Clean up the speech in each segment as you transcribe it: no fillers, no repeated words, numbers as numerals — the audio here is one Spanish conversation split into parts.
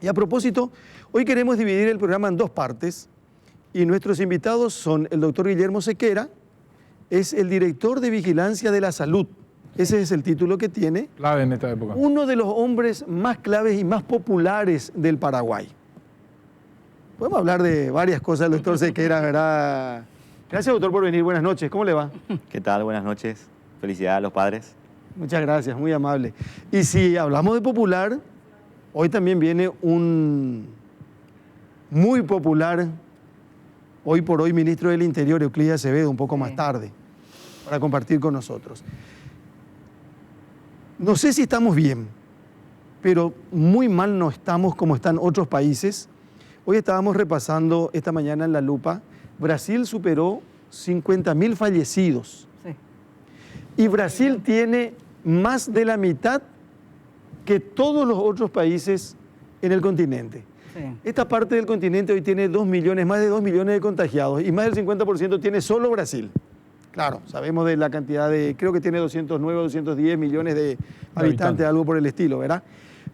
Y a propósito, hoy queremos dividir el programa en dos partes y nuestros invitados son el doctor Guillermo Sequera, es el director de Vigilancia de la Salud. Ese es el título que tiene. Clave en esta época. Uno de los hombres más claves y más populares del Paraguay. Podemos hablar de varias cosas del doctor Sequera, ¿verdad? Gracias, doctor, por venir. Buenas noches. ¿Cómo le va? ¿Qué tal? Buenas noches. Felicidades a los padres. Muchas gracias, muy amable. Y si hablamos de popular, hoy también viene un muy popular, hoy por hoy, ministro del Interior, Euclides Acevedo, un poco más tarde, para compartir con nosotros. No sé si estamos bien, pero muy mal no estamos como están otros países. Hoy estábamos repasando esta mañana en La Lupa, Brasil superó 50.000 fallecidos. Sí. Y Brasil tiene más de la mitad que todos los otros países en el continente. Sí. Esta parte del continente hoy tiene 2 millones, más de 2 millones de contagiados y más del 50% tiene solo Brasil. Claro, sabemos de la cantidad de, creo que tiene 209 o 210 millones de habitantes, algo por el estilo, ¿verdad?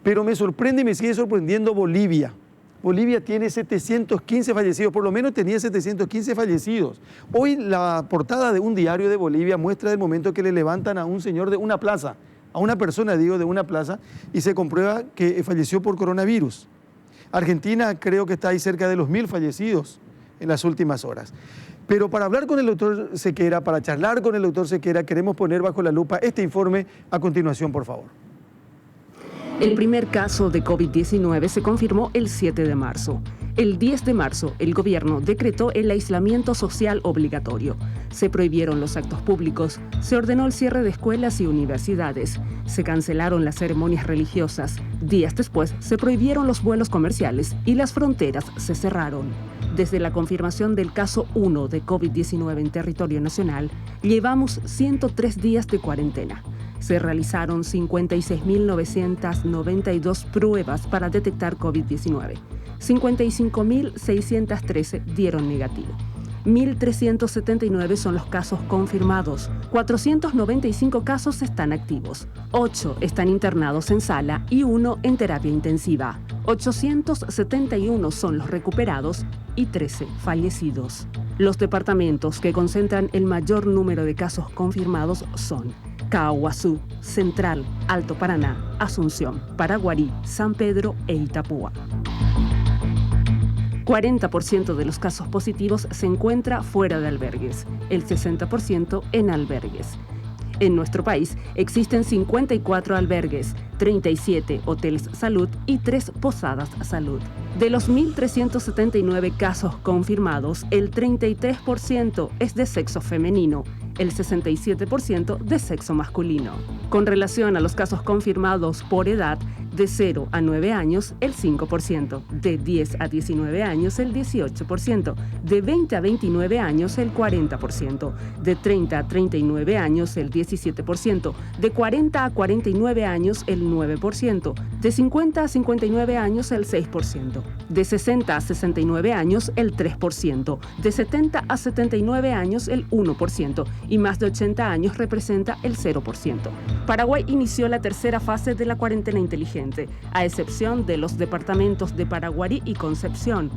Pero me sorprende y me sigue sorprendiendo Bolivia. Bolivia tiene 715 fallecidos, por lo menos tenía 715 fallecidos. Hoy la portada de un diario de Bolivia muestra el momento que le levantan a un señor de una plaza, a una persona, digo, de una plaza, y se comprueba que falleció por coronavirus. Argentina creo que está ahí cerca de los 1.000 fallecidos en las últimas horas. Pero para hablar con el doctor Sequera, para charlar con el doctor Sequera, queremos poner bajo la lupa este informe a continuación, por favor. El primer caso de COVID-19 se confirmó el 7 de marzo. El 10 de marzo, el gobierno decretó el aislamiento social obligatorio. Se prohibieron los actos públicos, se ordenó el cierre de escuelas y universidades, se cancelaron las ceremonias religiosas. Días después, se prohibieron los vuelos comerciales y las fronteras se cerraron. Desde la confirmación del caso 1 de COVID-19 en territorio nacional, llevamos 103 días de cuarentena. Se realizaron 56.992 pruebas para detectar COVID-19. 55.613 dieron negativo. 1.379 son los casos confirmados. 495 casos están activos. 8 están internados en sala y 1 en terapia intensiva. 871 son los recuperados y 13 fallecidos. Los departamentos que concentran el mayor número de casos confirmados son Caaguazú, Central, Alto Paraná, Asunción, Paraguarí, San Pedro e Itapúa. 40% de los casos positivos se encuentra fuera de albergues, el 60% en albergues. En nuestro país existen 54 albergues, 37 hoteles salud y 3 posadas salud. De los 1.379 casos confirmados, el 33% es de sexo femenino, el 67% de sexo masculino. Con relación a los casos confirmados por edad, de 0 a 9 años, el 5%, de 10 a 19 años, el 18%, de 20 a 29 años, el 40%, de 30 a 39 años, el 17%, de 40 a 49 años, el 9%, de 50 a 59 años, el 6%, de 60 a 69 años, el 3%, de 70 a 79 años, el 1%, y más de 80 años representa el 0%. Paraguay inició la tercera fase de la cuarentena inteligente, a excepción de los departamentos de Paraguarí y Concepción,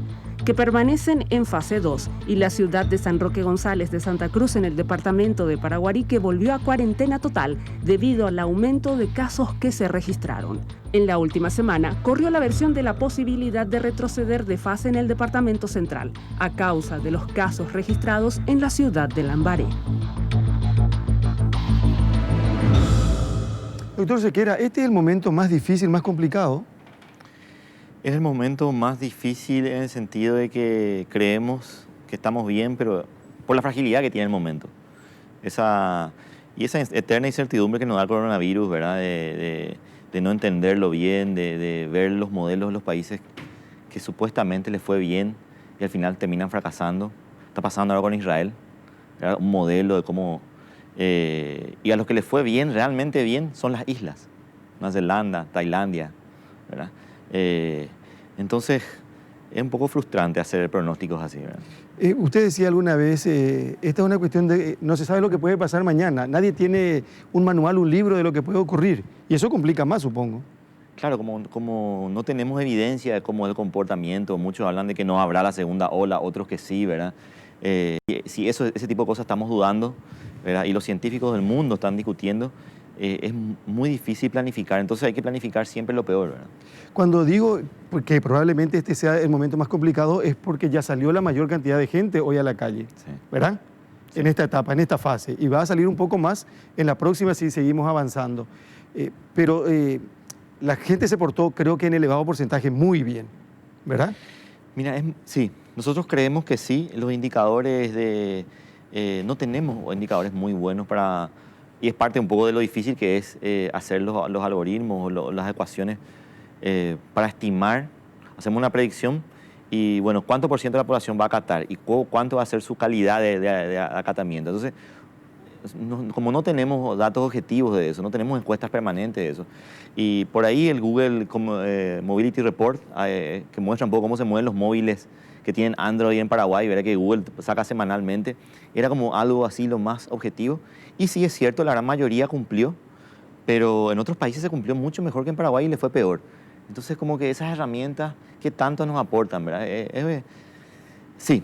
que permanecen en fase 2, y la ciudad de San Roque González de Santa Cruz en el departamento de Paraguarí, que volvió a cuarentena total debido al aumento de casos que se registraron. En la última semana corrió la versión de la posibilidad de retroceder de fase en el departamento central, a causa de los casos registrados en la ciudad de Lambaré. Doctor Sequera, ¿este es el momento más difícil, más complicado? Es el momento más difícil en el sentido de que creemos que estamos bien, pero por la fragilidad que tiene el momento. Esa eterna incertidumbre que nos da el coronavirus, ¿verdad? De no entenderlo bien, de ver los modelos de los países que supuestamente les fue bien y al final terminan fracasando. Está pasando ahora con Israel, ¿verdad? Un modelo de cómo... y a los que les fue bien, realmente bien, son las islas. Nueva Zelanda, Tailandia, ¿verdad? Entonces, es un poco frustrante hacer pronósticos así, ¿verdad? Usted decía alguna vez, esta es una cuestión de... no se sabe lo que puede pasar mañana. Nadie tiene un manual, un libro de lo que puede ocurrir. Y eso complica más, supongo. Claro, como no tenemos evidencia de cómo es el comportamiento, muchos hablan de que no habrá la segunda ola, otros que sí, ¿verdad? Si ese tipo de cosas estamos dudando, ¿verdad? Y los científicos del mundo están discutiendo, es muy difícil planificar. Entonces hay que planificar siempre lo peor, ¿verdad? Cuando digo que probablemente este sea el momento más complicado es porque ya salió la mayor cantidad de gente hoy a la calle, Sí. ¿verdad? Sí. En esta etapa, en esta fase. Y va a salir un poco más en la próxima si seguimos avanzando. Pero la gente se portó, creo que en elevado porcentaje, muy bien, ¿verdad? Mira, sí, nosotros creemos que sí, los indicadores no tenemos indicadores muy buenos para, y es parte un poco de lo difícil que es hacer los algoritmos, las ecuaciones para estimar, hacemos una predicción y bueno, cuánto por ciento de la población va a acatar y cuánto va a ser su calidad de acatamiento. Entonces, como no tenemos datos objetivos de eso, no tenemos encuestas permanentes de eso, y por ahí el Google Mobility Report, que muestra un poco cómo se mueven los móviles que tienen Android en Paraguay, verá que Google saca semanalmente, era como algo así lo más objetivo, y sí es cierto, la gran mayoría cumplió, pero en otros países se cumplió mucho mejor que en Paraguay y le fue peor. Entonces como que esas herramientas que tanto nos aportan, ¿verdad? Sí.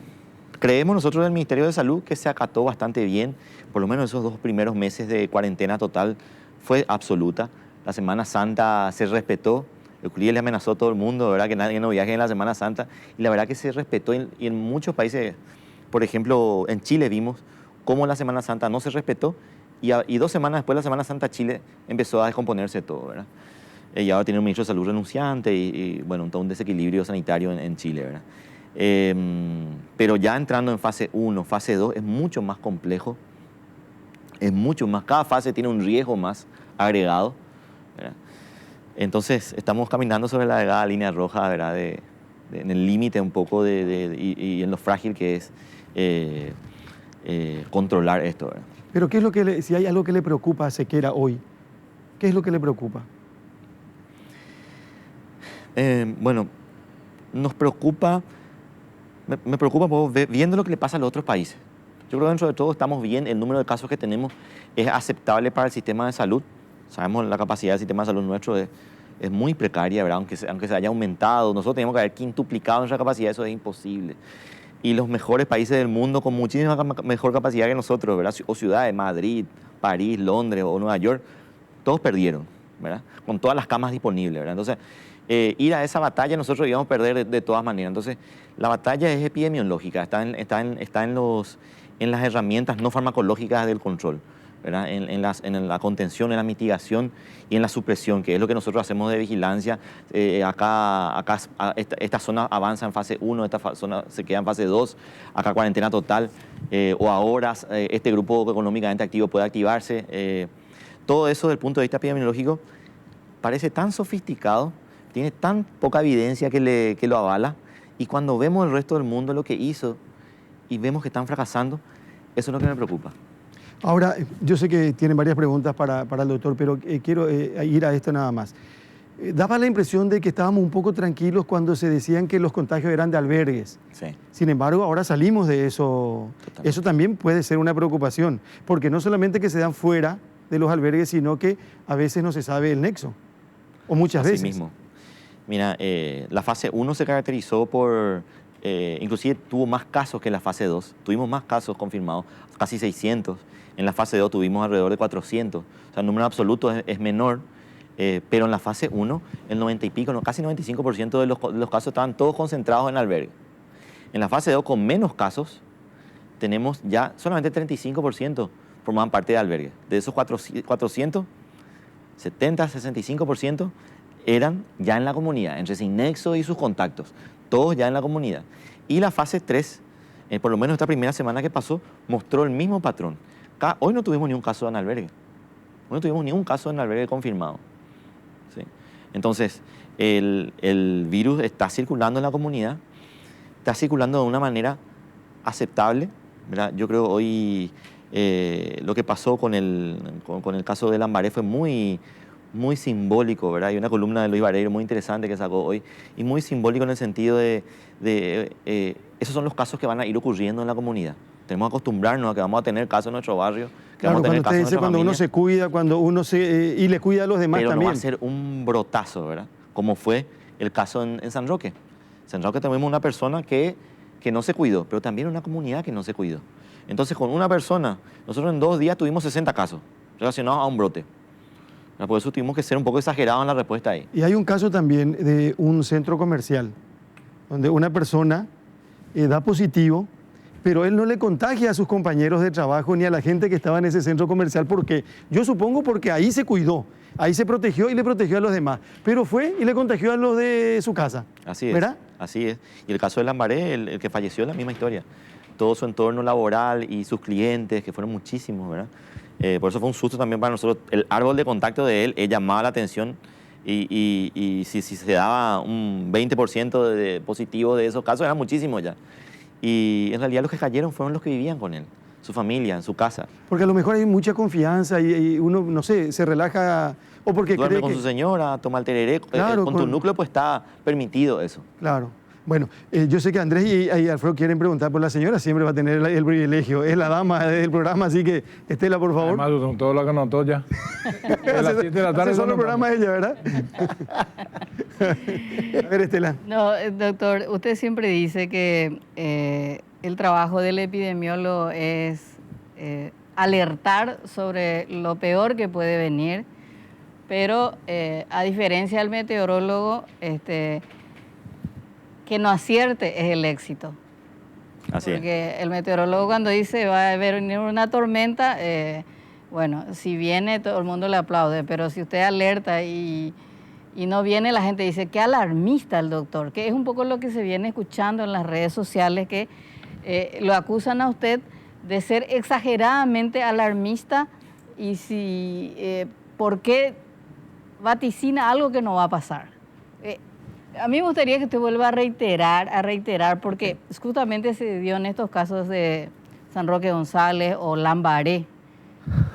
Creemos nosotros del Ministerio de Salud que se acató bastante bien, por lo menos esos 2 primeros meses de cuarentena total fue absoluta. La Semana Santa se respetó, el CRIE le amenazó a todo el mundo, ¿verdad? Que nadie no viaje en la Semana Santa, y la verdad que se respetó y en muchos países, por ejemplo, en Chile vimos cómo la Semana Santa no se respetó y 2 semanas después de la Semana Santa Chile empezó a descomponerse todo, ¿verdad? Y ahora tiene un ministro de Salud renunciante y bueno, todo un desequilibrio sanitario en Chile, ¿verdad? Pero ya entrando en fase 1, fase 2, es mucho más complejo, es mucho más, cada fase tiene un riesgo más agregado, ¿verdad? Entonces estamos caminando sobre la delgada línea roja, ¿verdad? En el límite un poco y en lo frágil que es controlar esto, ¿verdad? Pero ¿qué es lo que si hay algo que le preocupa a Sequera hoy? ¿Qué es lo que le preocupa? Bueno, nos preocupa, me preocupa un poco viendo lo que le pasa a los otros países. Yo creo que dentro de todo estamos bien, el número de casos que tenemos es aceptable para el sistema de salud. Sabemos la capacidad del sistema de salud nuestro es muy precaria, ¿verdad? Aunque se haya aumentado, nosotros tenemos que haber quintuplicado nuestra capacidad, eso es imposible. Y los mejores países del mundo con muchísima mejor capacidad que nosotros, ¿verdad? O ciudades, Madrid, París, Londres o Nueva York, todos perdieron, ¿verdad? Con todas las camas disponibles, ¿verdad? Entonces, ir a esa batalla nosotros íbamos a perder de todas maneras. Entonces, la batalla es epidemiológica, está en las herramientas no farmacológicas del control, ¿verdad? En la contención, en la mitigación y en la supresión, que es lo que nosotros hacemos de vigilancia. Esta zona avanza en fase 1, esta zona se queda en fase 2, acá cuarentena total, o ahora este grupo económicamente activo puede activarse. Todo eso desde el punto de vista epidemiológico parece tan sofisticado, tiene tan poca evidencia que lo avala, y cuando vemos el resto del mundo lo que hizo y vemos que están fracasando, eso es lo que me preocupa. Ahora, yo sé que tienen varias preguntas para el doctor, pero quiero ir a esto nada más. Daba la impresión de que estábamos un poco tranquilos cuando se decían que los contagios eran de albergues. Sí. Sin embargo, ahora salimos de eso. Totalmente. Eso también puede ser una preocupación, porque no solamente que se dan fuera de los albergues, sino que a veces no se sabe el nexo, o muchas Así veces. mismo. Mira, la fase 1 se caracterizó por, inclusive tuvo más casos que la fase 2. Tuvimos más casos confirmados, casi 600. En la fase 2 tuvimos alrededor de 400. O sea, el número absoluto es menor, pero en la fase 1, el 90 y pico, no, casi 95% de los casos estaban todos concentrados en albergue. En la fase 2, con menos casos, tenemos ya solamente 35% formaban parte de albergue. De esos 400, 70, 65% eran ya en la comunidad, entre sin nexo y sus contactos, todos ya en la comunidad. Y la fase 3, por lo menos esta primera semana que pasó, mostró el mismo patrón. Hoy no tuvimos ni un caso en albergue. Hoy no tuvimos ni un caso en albergue confirmado. ¿Sí? Entonces, el virus está circulando en la comunidad, está circulando de una manera aceptable, ¿verdad? Yo creo hoy lo que pasó con el caso de Lambaré fue muy simbólico, ¿verdad? Hay una columna de Luis Vareiro muy interesante que sacó hoy, y muy simbólico en el sentido de esos son los casos que van a ir ocurriendo en la comunidad. Tenemos que acostumbrarnos a que vamos a tener casos en nuestro barrio Que vamos Claro, a tener cuando usted casos en dice nuestra cuando uno familia, se cuida, cuando uno y le cuida a los demás pero no va también. a ser un brotazo, ¿verdad? Como fue el caso en San Roque. En San Roque tenemos una persona que no se cuidó, pero también una comunidad que no se cuidó. Entonces, con una persona, nosotros en 2 días tuvimos 60 casos relacionados a un brote. Por eso tuvimos que ser un poco exagerados en la respuesta ahí. Y hay un caso también de un centro comercial, donde una persona da positivo, pero él no le contagia a sus compañeros de trabajo ni a la gente que estaba en ese centro comercial, porque yo supongo porque ahí se cuidó, ahí se protegió y le protegió a los demás, pero fue y le contagió a los de su casa. Así es. ¿Verdad? Así es. Y el caso de Lambaré, el que falleció, es la misma historia. Todo su entorno laboral y sus clientes, que fueron muchísimos, ¿verdad? Por eso fue un susto también para nosotros. El árbol de contacto de él llamaba la atención y si se daba un 20% de positivo de esos casos, era muchísimo ya. Y en realidad los que cayeron fueron los que vivían con él, su familia, en su casa. Porque a lo mejor hay mucha confianza y uno, no sé, se relaja, o porque Duerme cree con que... su señora, toma el tereré, Claro, con tu núcleo pues está permitido eso. Claro. Bueno, yo sé que Andrés y Alfredo quieren preguntar por la señora, siempre va a tener el privilegio. Es la dama del programa, así que Estela, por favor. Además, son todo lo que anotó ya. A las 7 de la tarde. Hace solo el programa ella, ¿verdad? A ver, Estela. No, doctor, usted siempre dice que el trabajo del epidemiólogo es alertar sobre lo peor que puede venir, pero a diferencia del meteorólogo, que no acierte es el éxito. Así Porque el meteorólogo cuando dice va a haber una tormenta, bueno, si viene todo el mundo le aplaude, pero si usted alerta y no viene, la gente dice, qué alarmista el doctor, que es un poco lo que se viene escuchando en las redes sociales, que lo acusan a usted de ser exageradamente alarmista y ¿por qué vaticina algo que no va a pasar? A mí me gustaría que usted vuelva a reiterar, porque justamente se dio en estos casos de San Roque González o Lambaré.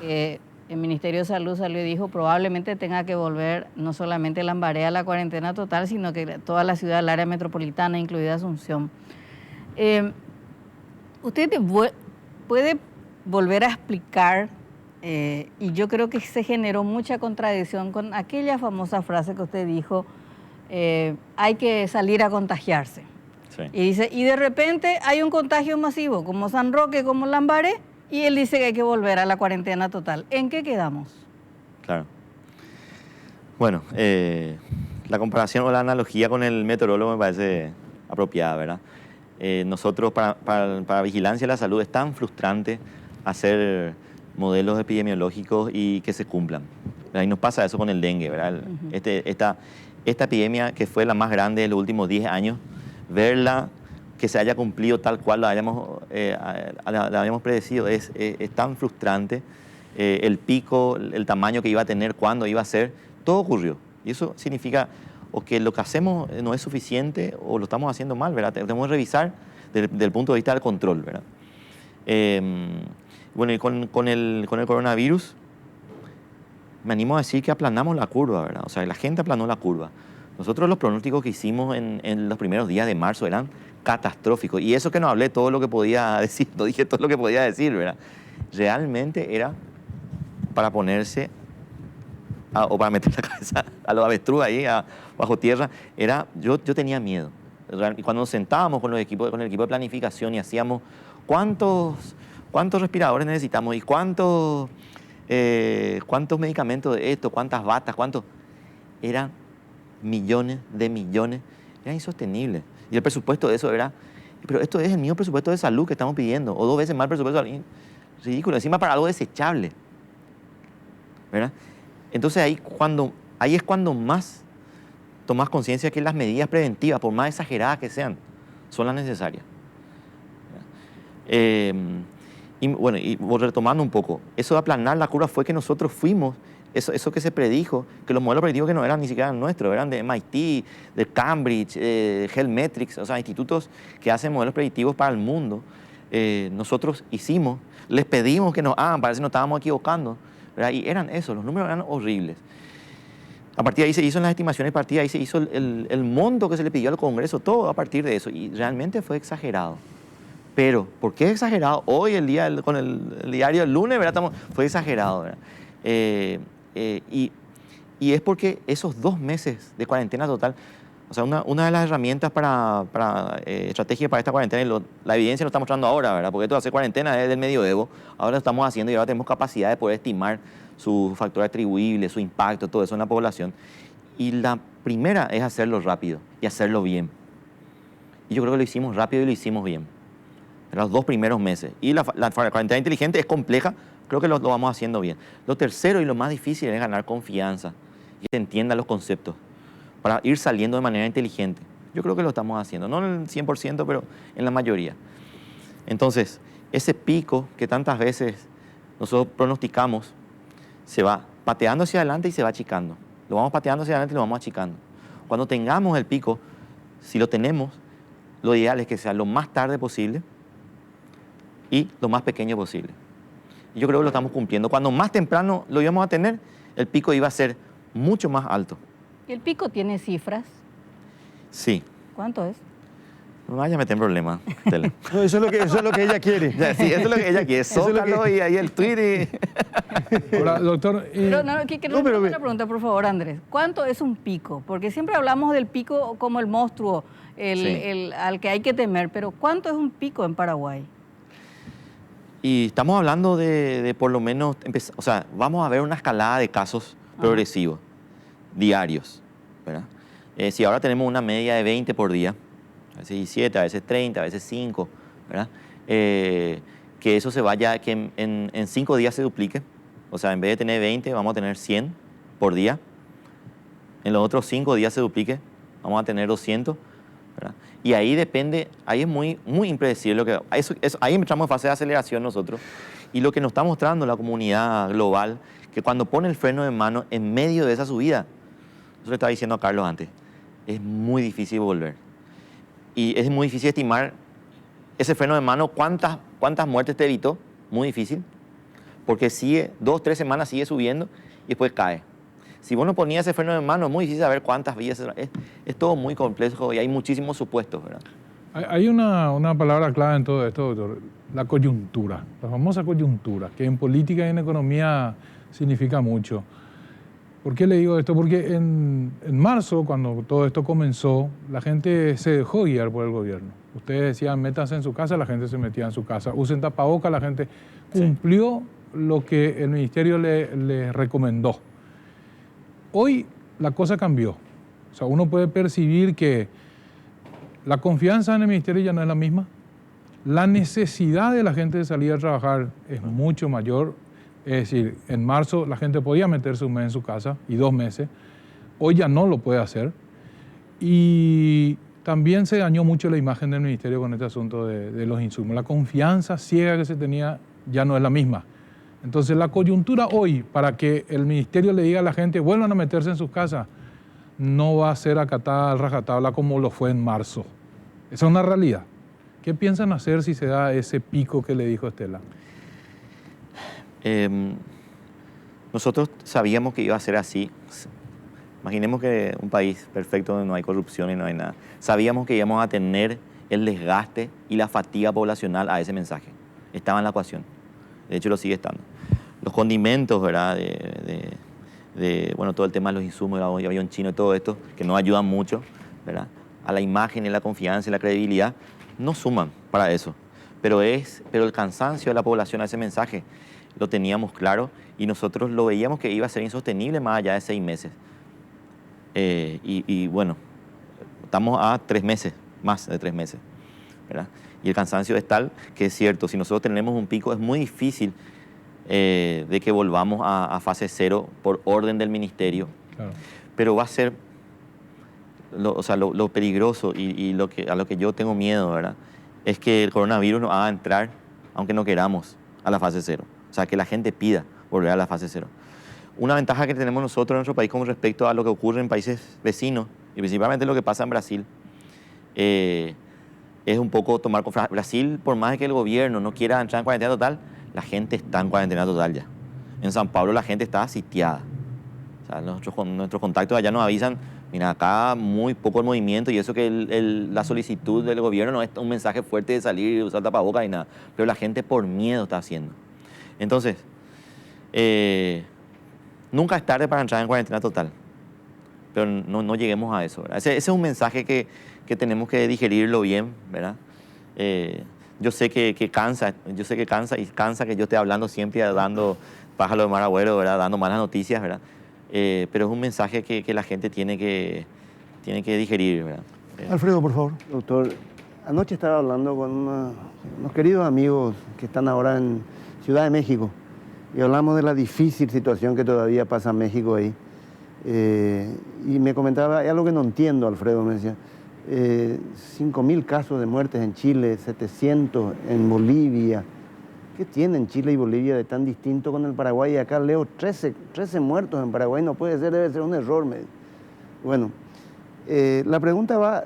El Ministerio de Salud salió y dijo probablemente tenga que volver no solamente Lambaré a la cuarentena total, sino que toda la ciudad del área metropolitana, incluida Asunción. ¿Usted puede volver a explicar, y yo creo que se generó mucha contradicción con aquella famosa frase que usted dijo, hay que salir a contagiarse. Sí. Y dice, y de repente hay un contagio masivo, como San Roque, como Lambaré, y él dice que hay que volver a la cuarentena total. ¿En qué quedamos? Claro. Bueno, la comparación o la analogía con el meteorólogo me parece apropiada, ¿verdad? Nosotros, para vigilancia de la salud, es tan frustrante hacer modelos epidemiológicos y que se cumplan, ¿verdad? Y nos pasa eso con el dengue, ¿verdad? Esta epidemia, que fue la más grande de los últimos 10 años, verla que se haya cumplido tal cual la habíamos predecido, es tan frustrante. El pico, el tamaño que iba a tener, cuándo iba a ser, todo ocurrió. Y eso significa o que lo que hacemos no es suficiente o lo estamos haciendo mal, ¿verdad? Tenemos que revisar desde el punto de vista del control, ¿verdad? Bueno, y con el coronavirus, me animo a decir que aplanamos la curva, ¿verdad? O sea, la gente aplanó la curva. Nosotros los pronósticos que hicimos en los primeros días de marzo eran catastróficos. Y eso que no hablé todo lo que podía decir, no dije todo lo que podía decir, ¿verdad? Realmente era para ponerse, o para meter la cabeza a los avestruz ahí, bajo tierra. Yo tenía miedo. Y cuando nos sentábamos con el equipo de planificación y hacíamos cuántos respiradores necesitamos y cuántos medicamentos de esto, cuántas batas, eran millones de millones, era insostenible. Y el presupuesto de eso era, pero esto es el mismo presupuesto de salud que estamos pidiendo, o 2 veces más presupuesto de salud, ridículo, encima para algo desechable, ¿verdad? Entonces ahí es cuando más tomas conciencia que las medidas preventivas, por más exageradas que sean, son las necesarias. Y bueno, y retomando un poco, eso de aplanar la curva fue que nosotros fuimos, eso que se predijo, que los modelos predictivos que no eran ni siquiera nuestros, eran de MIT, de Cambridge, Helmetrics, o sea, institutos que hacen modelos predictivos para el mundo. Nosotros hicimos, les pedimos que nos hagan, parece que nos estábamos equivocando, ¿verdad? Y eran esos, los números eran horribles. A partir de ahí se hizo las estimaciones, a partir de ahí se hizo el monto que se le pidió al Congreso, todo a partir de eso, y realmente fue exagerado. Pero, ¿por qué exagerado? Hoy, con el diario del lunes, ¿verdad? Fue exagerado, ¿verdad? Y es porque esos 2 meses de cuarentena total, o sea, una de las herramientas para estrategia para esta cuarentena, y la evidencia lo está mostrando ahora, ¿verdad? Porque esto de hacer cuarentena es del medioevo, ahora lo estamos haciendo y ahora tenemos capacidad de poder estimar su factor atribuible, su impacto, todo eso en la población. Y la primera es hacerlo rápido y hacerlo bien. Y yo creo que lo hicimos rápido y lo hicimos bien. En los 2 primeros meses. Y la cuarentena inteligente es compleja, creo que lo vamos haciendo bien. Lo tercero y lo más difícil es ganar confianza y que se entiendan los conceptos para ir saliendo de manera inteligente. Yo creo que lo estamos haciendo, no en el 100%, pero en la mayoría. Entonces, ese pico que tantas veces nosotros pronosticamos se va pateando hacia adelante y se va achicando. Lo vamos pateando hacia adelante y lo vamos achicando. Cuando tengamos el pico, si lo tenemos, lo ideal es que sea lo más tarde posible y lo más pequeño posible. Y yo creo que lo estamos cumpliendo. Cuando más temprano lo íbamos a tener, el pico iba a ser mucho más alto. ¿Y el pico tiene cifras? Sí. ¿Cuánto es? No vaya a meter en problemas, Estela. No, eso es lo que ella quiere. Sí, eso es lo que ella quiere. Zócalo y ahí el tweet. Ahora, doctor, Pero quiero No, pero una pregunta, por favor, Andrés. ¿Cuánto es un pico? Porque siempre hablamos del pico como el monstruo, al que hay que temer, pero ¿cuánto es un pico en Paraguay? Y estamos hablando de por lo menos, o sea, vamos a ver una escalada de casos progresivos, diarios, ¿verdad? Si ahora tenemos una media de 20 por día, a veces 17, a veces 30, a veces 5, ¿verdad? Que eso se vaya, que en 5 días se duplique. O sea, en vez de tener 20, vamos a tener 100 por día. En los otros 5 días se duplique, vamos a tener 200, ¿verdad? Y ahí depende, ahí es muy, muy impredecible. Ahí entramos en fase de aceleración nosotros. Y lo que nos está mostrando la comunidad global, que cuando pone el freno de mano en medio de esa subida, eso le estaba diciendo a Carlos antes, es muy difícil volver. Y es muy difícil estimar ese freno de mano, cuántas muertes te evitó, muy difícil, porque sigue, 2, 3 semanas sigue subiendo y después cae. Si vos no ponías ese freno de mano, es muy difícil saber cuántas vidas. Es todo muy complejo y hay muchísimos supuestos, ¿verdad? hay una palabra clave en todo esto, doctor, la coyuntura, la famosa coyuntura, que en política y en economía significa mucho. ¿Por qué le digo esto? Porque en marzo, cuando todo esto comenzó, la gente se dejó guiar por el gobierno. Ustedes decían, métanse en su casa, la gente se metía en su casa. Usen tapabocas, la gente cumplió lo que el ministerio le recomendó. Hoy la cosa cambió. O sea, uno puede percibir que la confianza en el ministerio ya no es la misma. La necesidad de la gente de salir a trabajar es mucho mayor. Es decir, en marzo la gente podía meterse 1 mes en su casa y 2 meses. Hoy ya no lo puede hacer. Y también se dañó mucho la imagen del ministerio con este asunto de los insumos. La confianza ciega que se tenía ya no es la misma. Entonces la coyuntura hoy, para que el ministerio le diga a la gente vuelvan a meterse en sus casas, no va a ser acatada al rajatabla como lo fue en marzo. Esa es una realidad. ¿Qué piensan hacer si se da ese pico que le dijo Estela? Nosotros sabíamos que iba a ser así. Imaginemos que un país perfecto donde no hay corrupción y no hay nada. Sabíamos que íbamos a tener el desgaste y la fatiga poblacional a ese mensaje. Estaba en la ecuación. De hecho, lo sigue estando. Los condimentos, ¿verdad? Bueno, todo el tema de los insumos, el avión chino y todo esto, que no ayudan mucho, ¿verdad? A la imagen, y la confianza y la credibilidad, no suman para eso. Pero el cansancio de la población a ese mensaje lo teníamos claro y nosotros lo veíamos que iba a ser insostenible más allá de 6 meses. Y bueno, estamos a 3 meses, más de 3 meses, ¿verdad? Y el cansancio es tal que es cierto, si nosotros tenemos un pico es muy difícil de que volvamos a fase 0 por orden del ministerio. Claro. Pero va a ser lo peligroso y a lo que yo tengo miedo, ¿verdad? Es que el coronavirus nos haga entrar, aunque no queramos, a la fase 0. O sea, que la gente pida volver a la fase 0. Una ventaja que tenemos nosotros en nuestro país con respecto a lo que ocurre en países vecinos, y principalmente lo que pasa en Brasil, es un poco tomar con Brasil, por más de que el gobierno no quiera entrar en cuarentena total, la gente está en cuarentena total ya. En San Pablo la gente está sitiada. O sea, nuestros contactos allá nos avisan, Mira, acá muy poco el movimiento y eso que la solicitud del gobierno no es un mensaje fuerte de salir y usar tapabocas y nada, pero la gente por miedo está haciendo. Entonces, nunca es tarde para entrar en cuarentena total, pero no lleguemos a eso, ¿verdad? Ese es un mensaje que tenemos que digerirlo bien, ¿verdad? Yo sé que cansa que yo esté hablando siempre dando pájaro de mar agüero, ¿verdad? Dando malas noticias, ¿verdad? Pero es un mensaje que la gente tiene que digerir, ¿verdad? Alfredo, por favor. Doctor, anoche estaba hablando con unos queridos amigos que están ahora en Ciudad de México y hablamos de la difícil situación que todavía pasa en México ahí. Y me comentaba, hay algo que no entiendo, Alfredo, me decía, 5.000 casos de muertes en Chile, 700 en Bolivia. ¿Qué tienen Chile y Bolivia de tan distinto con el Paraguay? Y acá leo 13 muertos en Paraguay, no puede ser, debe ser un error. Bueno, la pregunta va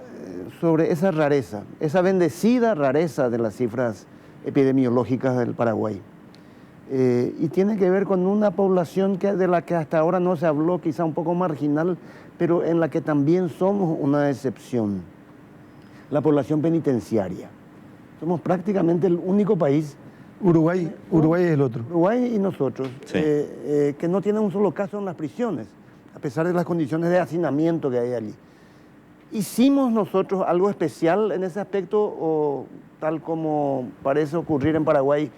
sobre esa rareza, esa bendecida rareza de las cifras epidemiológicas del Paraguay. Y tiene que ver con una población de la que hasta ahora no se habló, quizá un poco marginal, pero en la que también somos una excepción. La población penitenciaria. Somos prácticamente el único país. Uruguay es el otro. Uruguay y nosotros, Sí. que no tienen un solo caso en las prisiones, a pesar de las condiciones de hacinamiento que hay allí. ¿Hicimos nosotros algo especial en ese aspecto o tal como parece ocurrir en Paraguay,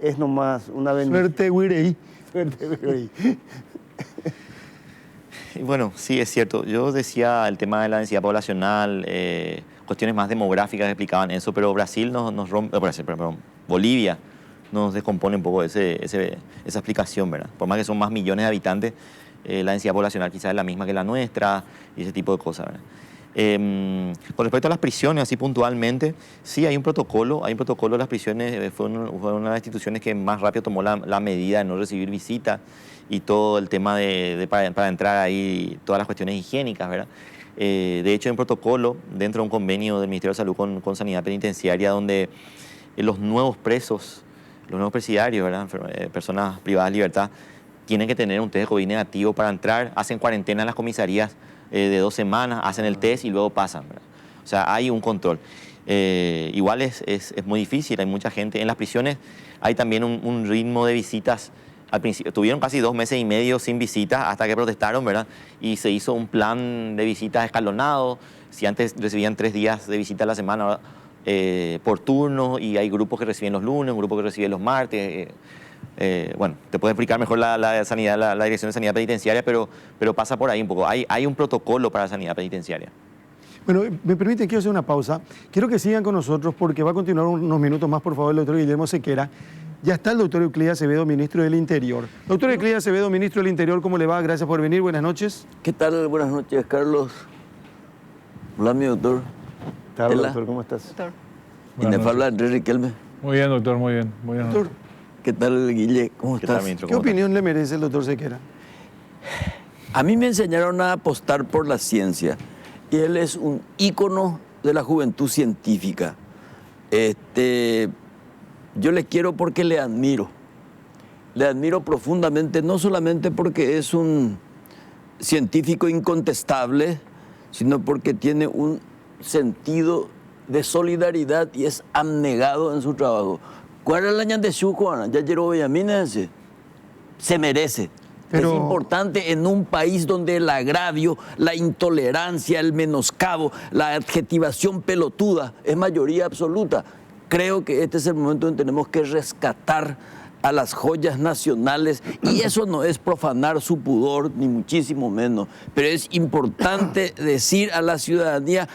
es nomás una bendición? Suerte, Wirey. Suerte, Wirey. Y bueno, sí, es cierto. Yo decía el tema de la densidad poblacional, cuestiones más demográficas explicaban eso, pero Brasil nos rompe, Bolivia nos descompone un poco esa explicación, ¿verdad? Por más que son más millones de habitantes, la densidad poblacional quizás es la misma que la nuestra y ese tipo de cosas, ¿verdad? Con respecto a las prisiones, así puntualmente, sí hay un protocolo de las prisiones, fue una de las instituciones que más rápido tomó la medida de no recibir visitas y todo el tema para entrar ahí, todas las cuestiones higiénicas, ¿verdad? De hecho, hay un protocolo dentro de un convenio del Ministerio de Salud con Sanidad Penitenciaria donde los nuevos presos, los nuevos presidiarios, ¿verdad? Personas privadas de libertad, tienen que tener un test de COVID negativo para entrar, hacen cuarentena en las comisarías de 2 semanas, hacen el test y luego pasan, ¿verdad? O sea, hay un control. Igual es muy difícil, hay mucha gente. En las prisiones hay también un ritmo de visitas. Al principio tuvieron casi 2 meses y medio sin visitas hasta que protestaron, ¿verdad? Y se hizo un plan de visitas escalonado. Si antes recibían 3 días de visita a la semana, ahora, por turno, y hay grupos que reciben los lunes, un grupo que recibe los martes. Bueno, te puede explicar mejor la sanidad, la Dirección de Sanidad Penitenciaria, pero pasa por ahí un poco. Hay un protocolo para la sanidad penitenciaria. Bueno, me permiten, quiero hacer una pausa. Quiero que sigan con nosotros porque va a continuar unos minutos más, por favor, el doctor Guillermo Sequera. Ya está el doctor Euclides Acevedo, ministro del Interior. Doctor Euclides Acevedo, ministro del Interior, ¿cómo le va? Gracias por venir, buenas noches. ¿Qué tal? Buenas noches, Carlos. Hola, mi doctor. ¿Qué tal, Hola. doctor? ¿Cómo estás? Doctor. Inefable Andrés Riquelme. Muy bien, doctor, muy bien. Muy bien. Doctor, ¿Qué tal, Guille? ¿Cómo ¿Qué tal, estás? ministro? ¿qué ¿Cómo está? opinión le merece el doctor Sequera? A mí me enseñaron a apostar por la ciencia y él es un ícono de la juventud científica. Yo le quiero porque le admiro. Le admiro profundamente, no solamente porque es un científico incontestable, sino porque tiene un sentido de solidaridad y es abnegado en su trabajo. ¿Cuál es la ñan de su Juana? Ya llegó Bellamínense. Se merece. Pero- Es importante en un país donde el agravio, la intolerancia, el menoscabo, la adjetivación pelotuda es mayoría absoluta. Creo que este es el momento en que tenemos que rescatar a las joyas nacionales y eso no es profanar su pudor, ni muchísimo menos, pero es importante decir a la ciudadanía,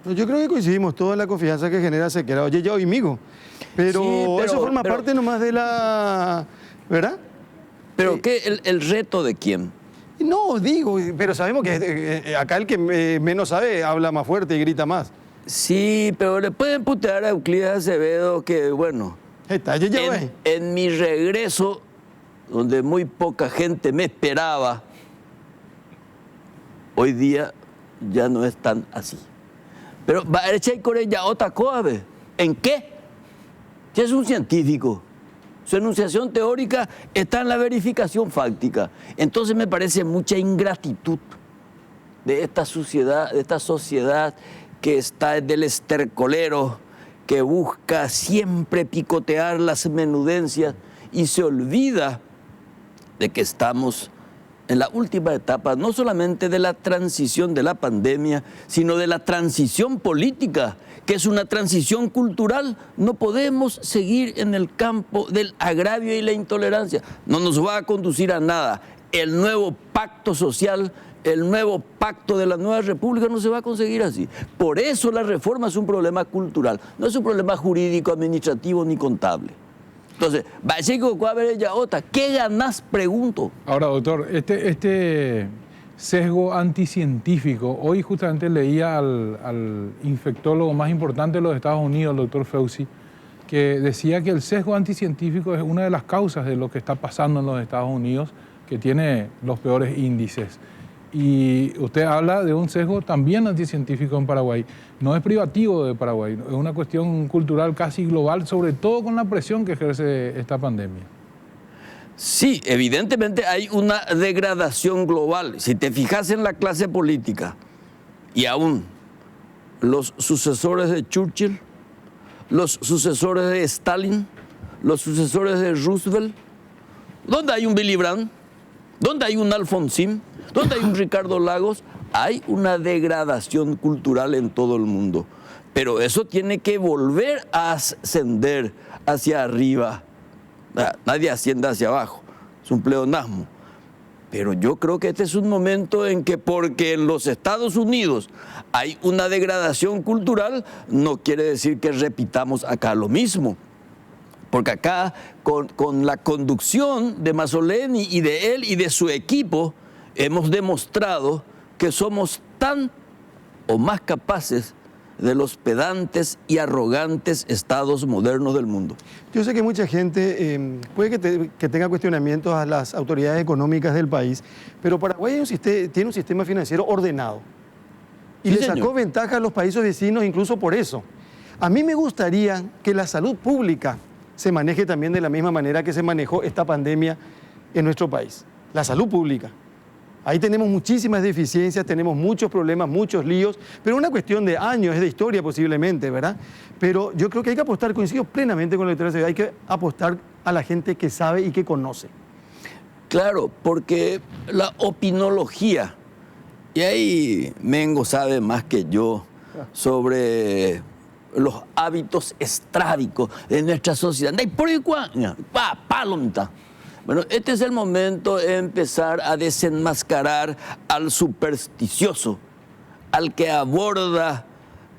Yo creo que coincidimos todos en la confianza que genera Sequera. Oye, ya oímigo. Pero, Sí, pero- eso forma pero- parte nomás de la... ¿Verdad? pero ¿qué, el reto de quién? No, digo, pero sabemos que acá el que menos sabe habla más fuerte y grita más. Sí, pero le pueden putear a Euclides Acevedo que, bueno, Está, ya va. en mi regreso, donde muy poca gente me esperaba, hoy día ya no es tan así. Pero va a echar con ella otra cosa, ¿ve? ¿En qué? Si es un científico, Su enunciación teórica está en la verificación fáctica. Entonces me parece mucha ingratitud de esta sociedad que está del estercolero, que busca siempre picotear las menudencias y se olvida de que estamos en la última etapa, no solamente de la transición de la pandemia, sino de la transición política, que es una transición cultural. No podemos seguir en el campo del agravio y la intolerancia. No nos va a conducir a nada. El nuevo pacto social, el nuevo pacto de la nueva república no se va a conseguir así. Por eso la reforma es un problema cultural, no es un problema jurídico, administrativo ni contable. Entonces, ¿qué ganas? Pregunto. Ahora, doctor, este sesgo anticientífico, hoy justamente leía al infectólogo más importante de los Estados Unidos, el doctor Fauci, que decía que el sesgo anticientífico es una de las causas de lo que está pasando en los Estados Unidos, que tiene los peores índices. Y usted habla de un sesgo también anticientífico en Paraguay. No es privativo de Paraguay, es una cuestión cultural casi global, sobre todo con la presión que ejerce esta pandemia. Sí, evidentemente hay una degradación global. Si te fijas en la clase política y aún los sucesores de Churchill, los sucesores de Stalin, los sucesores de Roosevelt, ¿dónde hay un Willy Brandt? ¿Dónde hay un Alfonsín? ¿Dónde hay un Ricardo Lagos? Hay una degradación cultural en todo el mundo. Pero eso tiene que volver a ascender hacia arriba. Nadie asciende hacia abajo. Es un pleonasmo. Pero yo creo que este es un momento en que, porque en los Estados Unidos hay una degradación cultural, no quiere decir que repitamos acá lo mismo. Porque acá, con la conducción de Mazzoleni y de él y de su equipo, hemos demostrado que somos tan o más capaces de los pedantes y arrogantes estados modernos del mundo. Yo sé que mucha gente puede que tenga cuestionamientos a las autoridades económicas del país, pero Paraguay tiene un sistema financiero ordenado y Sí, le sacó señor. ventaja a los países vecinos incluso por eso. A mí me gustaría que la salud pública se maneje también de la misma manera que se manejó esta pandemia en nuestro país. La salud pública. Ahí tenemos muchísimas deficiencias, tenemos muchos problemas, muchos líos, pero una cuestión de años, es de historia posiblemente, ¿verdad? Pero yo creo que hay que apostar, coincido plenamente con la doctora, hay que apostar a la gente que sabe y que conoce. Claro, porque la opinología, y ahí Mengo sabe más que yo sobre los hábitos estrábicos de nuestra sociedad. Bueno, este es el momento de empezar a desenmascarar al supersticioso, al que aborda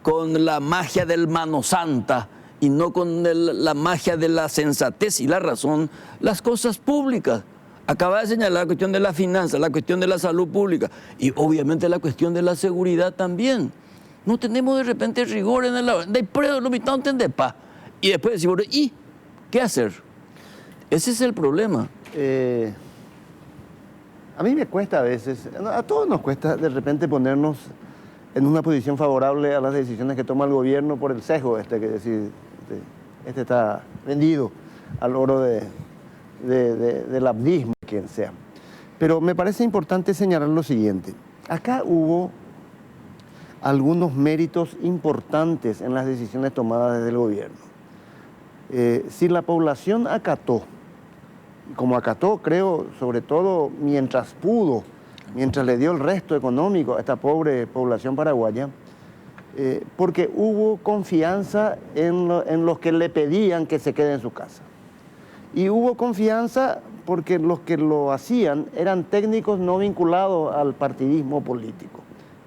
con la magia del mano santa y no con la magia de la sensatez y la razón, las cosas públicas. Acaba de señalar la cuestión de la finanza, la cuestión de la salud pública y obviamente la cuestión de la seguridad también. No tenemos de repente rigor en el... Y después decimos, ¿y qué hacer? Ese es el problema. A mí me cuesta a veces, a todos nos cuesta de repente ponernos en una posición favorable a las decisiones que toma el gobierno por el sesgo que decir, este está vendido al oro del abdismo, quien sea. Pero me parece importante señalar lo siguiente. Acá hubo algunos méritos importantes en las decisiones tomadas desde el gobierno. Si la población acató, como acató, creo, sobre todo mientras pudo, mientras le dio el resto económico a esta pobre población paraguaya, porque hubo confianza en los que le pedían que se quede en su casa. Y hubo confianza porque los que lo hacían eran técnicos no vinculados al partidismo político,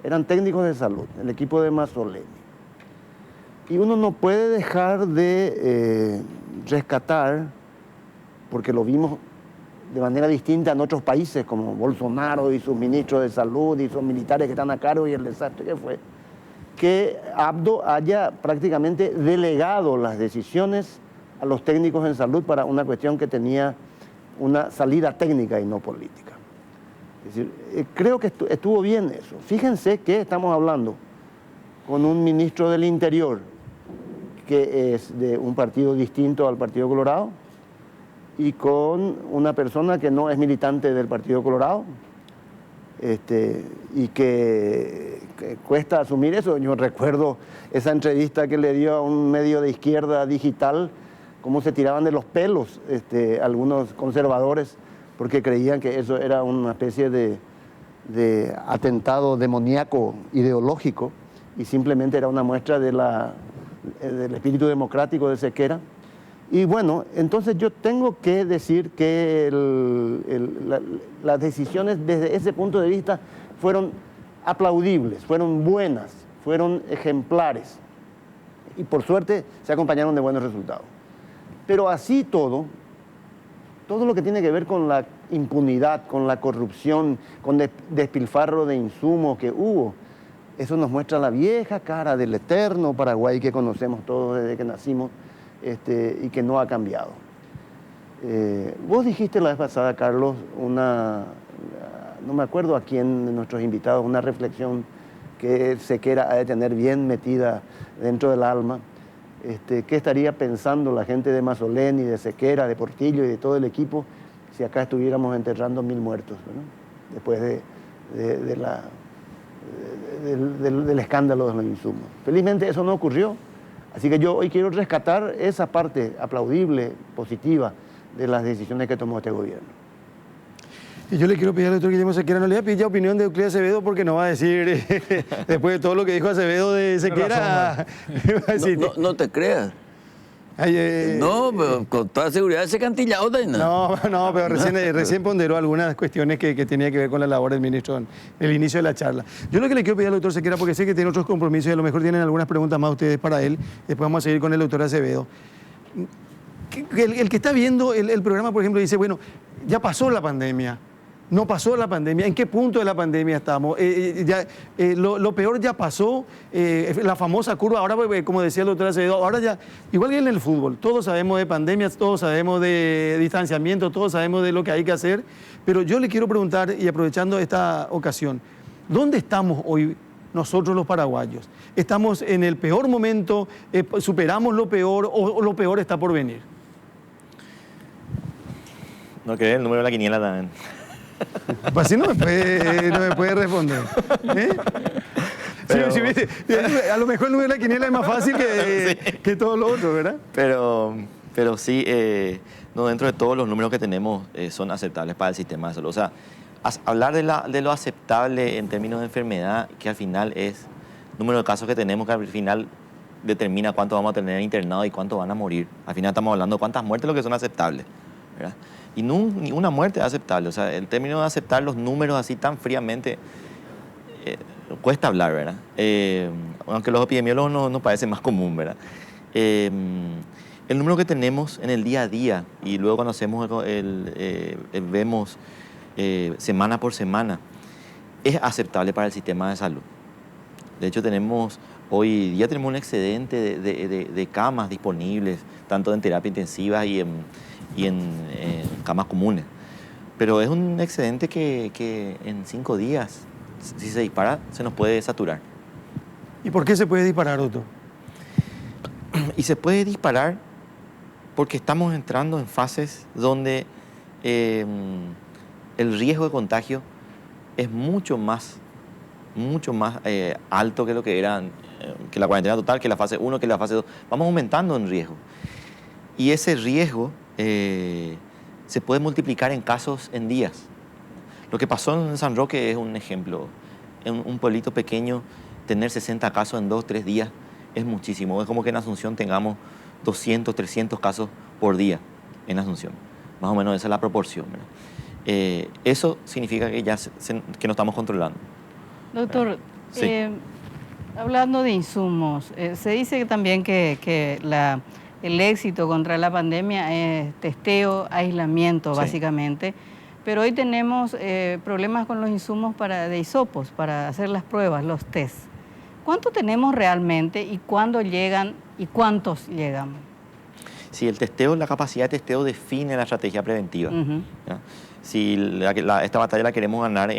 eran técnicos de salud, el equipo de Mazzoleni. Y uno no puede dejar de rescatar, porque lo vimos de manera distinta en otros países, como Bolsonaro y sus ministros de salud y sus militares que están a cargo y el desastre que fue, que Abdo haya prácticamente delegado las decisiones a los técnicos en salud para una cuestión que tenía una salida técnica y no política. Es decir, creo que estuvo bien eso. Fíjense que estamos hablando con un ministro del Interior que es de un partido distinto al Partido Colorado, y con una persona que no es militante del Partido Colorado, y que cuesta asumir eso. Yo recuerdo esa entrevista que le dio a un medio de izquierda digital, cómo se tiraban de los pelos algunos conservadores, porque creían que eso era una especie de atentado demoníaco ideológico, y simplemente era una muestra del espíritu democrático de Sequera. Y bueno, entonces yo tengo que decir que las decisiones desde ese punto de vista fueron aplaudibles, fueron buenas, fueron ejemplares, y por suerte se acompañaron de buenos resultados. Pero así todo lo que tiene que ver con la impunidad, con la corrupción, con despilfarro de insumos que hubo, eso nos muestra la vieja cara del eterno Paraguay que conocemos todos desde que nacimos, y que no ha cambiado. Vos dijiste la vez pasada, Carlos, no me acuerdo a quién de nuestros invitados, una reflexión que Sequera ha de tener bien metida dentro del alma. ¿Qué estaría pensando la gente de Mazolén y de Sequera, de Portillo y de todo el equipo si acá estuviéramos enterrando 1000 muertos, ¿no? Después del escándalo de los insumos? Felizmente eso no ocurrió. Así que yo hoy quiero rescatar esa parte aplaudible, positiva, de las decisiones que tomó este gobierno. Y yo le quiero pedir al doctor Guillermo Sequera, no le voy a pedir ya opinión de Euclides Acevedo, porque no va a decir, después de todo lo que dijo Acevedo de Sequera, va a decir, No te creas. ay, No, pero con toda seguridad ese cantillado. no, pero recién ponderó algunas cuestiones que tenía que ver con la labor del ministro en el inicio de la charla. Yo lo que le quiero pedir al doctor Sequera, porque sé que tiene otros compromisos y a lo mejor tienen algunas preguntas más ustedes para él, después vamos a seguir con el doctor Acevedo. El que está viendo el programa, por ejemplo, dice, bueno, ya pasó la pandemia. No pasó la pandemia. ¿En qué punto de la pandemia estamos? Lo peor ya pasó. La famosa curva, ahora, como decía el doctor Acevedo, ahora ya, igual que en el fútbol, todos sabemos de pandemias, todos sabemos de distanciamiento, todos sabemos de lo que hay que hacer. Pero yo le quiero preguntar, y aprovechando esta ocasión, ¿dónde estamos hoy nosotros los paraguayos? ¿Estamos en el peor momento? ¿Superamos lo peor o lo peor está por venir? No querés el número de la quiniela también. Pues así no me puede responder. Pero- A lo mejor el número de la quiniela es más fácil que todo lo otro, ¿verdad? Pero sí, no, dentro de todos los números que tenemos son aceptables para el sistema de salud. O sea, hablar de lo aceptable en términos de enfermedad, que al final es número de casos que tenemos, que al final determina cuánto vamos a tener internado y cuánto van a morir. Al final estamos hablando de cuántas muertes lo que son aceptables, ¿verdad? Y ni una muerte es aceptable. O sea, el término de aceptar los números así tan fríamente cuesta hablar, ¿verdad? Aunque los epidemiólogos nos parece más común, ¿verdad? El número que tenemos en el día a día, y luego cuando hacemos vemos semana por semana, es aceptable para el sistema de salud. De hecho, hoy día tenemos un excedente de camas disponibles, tanto en terapia intensiva y en camas comunes. Pero es un excedente que en 5 días, si se dispara, se nos puede saturar. ¿Y por qué se puede disparar, Otto? Y se puede disparar porque estamos entrando en fases donde el riesgo de contagio es mucho más alto que lo que era que la cuarentena total, que la fase 1, que la fase 2. Vamos aumentando en riesgo. Y ese riesgo se puede multiplicar en casos en días. Lo que pasó en San Roque es un ejemplo. En un pueblito pequeño, tener 60 casos en 2 o 3 días es muchísimo. Es como que en Asunción tengamos 200, 300 casos por día en Asunción. Más o menos esa es la proporción, ¿verdad? Eso significa que ya que no estamos controlando. Doctor, Sí. hablando de insumos, se dice también que el éxito contra la pandemia es testeo, aislamiento, Sí. básicamente. Pero hoy tenemos problemas con los insumos de hisopos para hacer las pruebas, los test. ¿Cuánto tenemos realmente y cuándo llegan y cuántos llegan? Sí, la capacidad de testeo define la estrategia preventiva. Ujú. ¿Ya? Si esta batalla la queremos ganar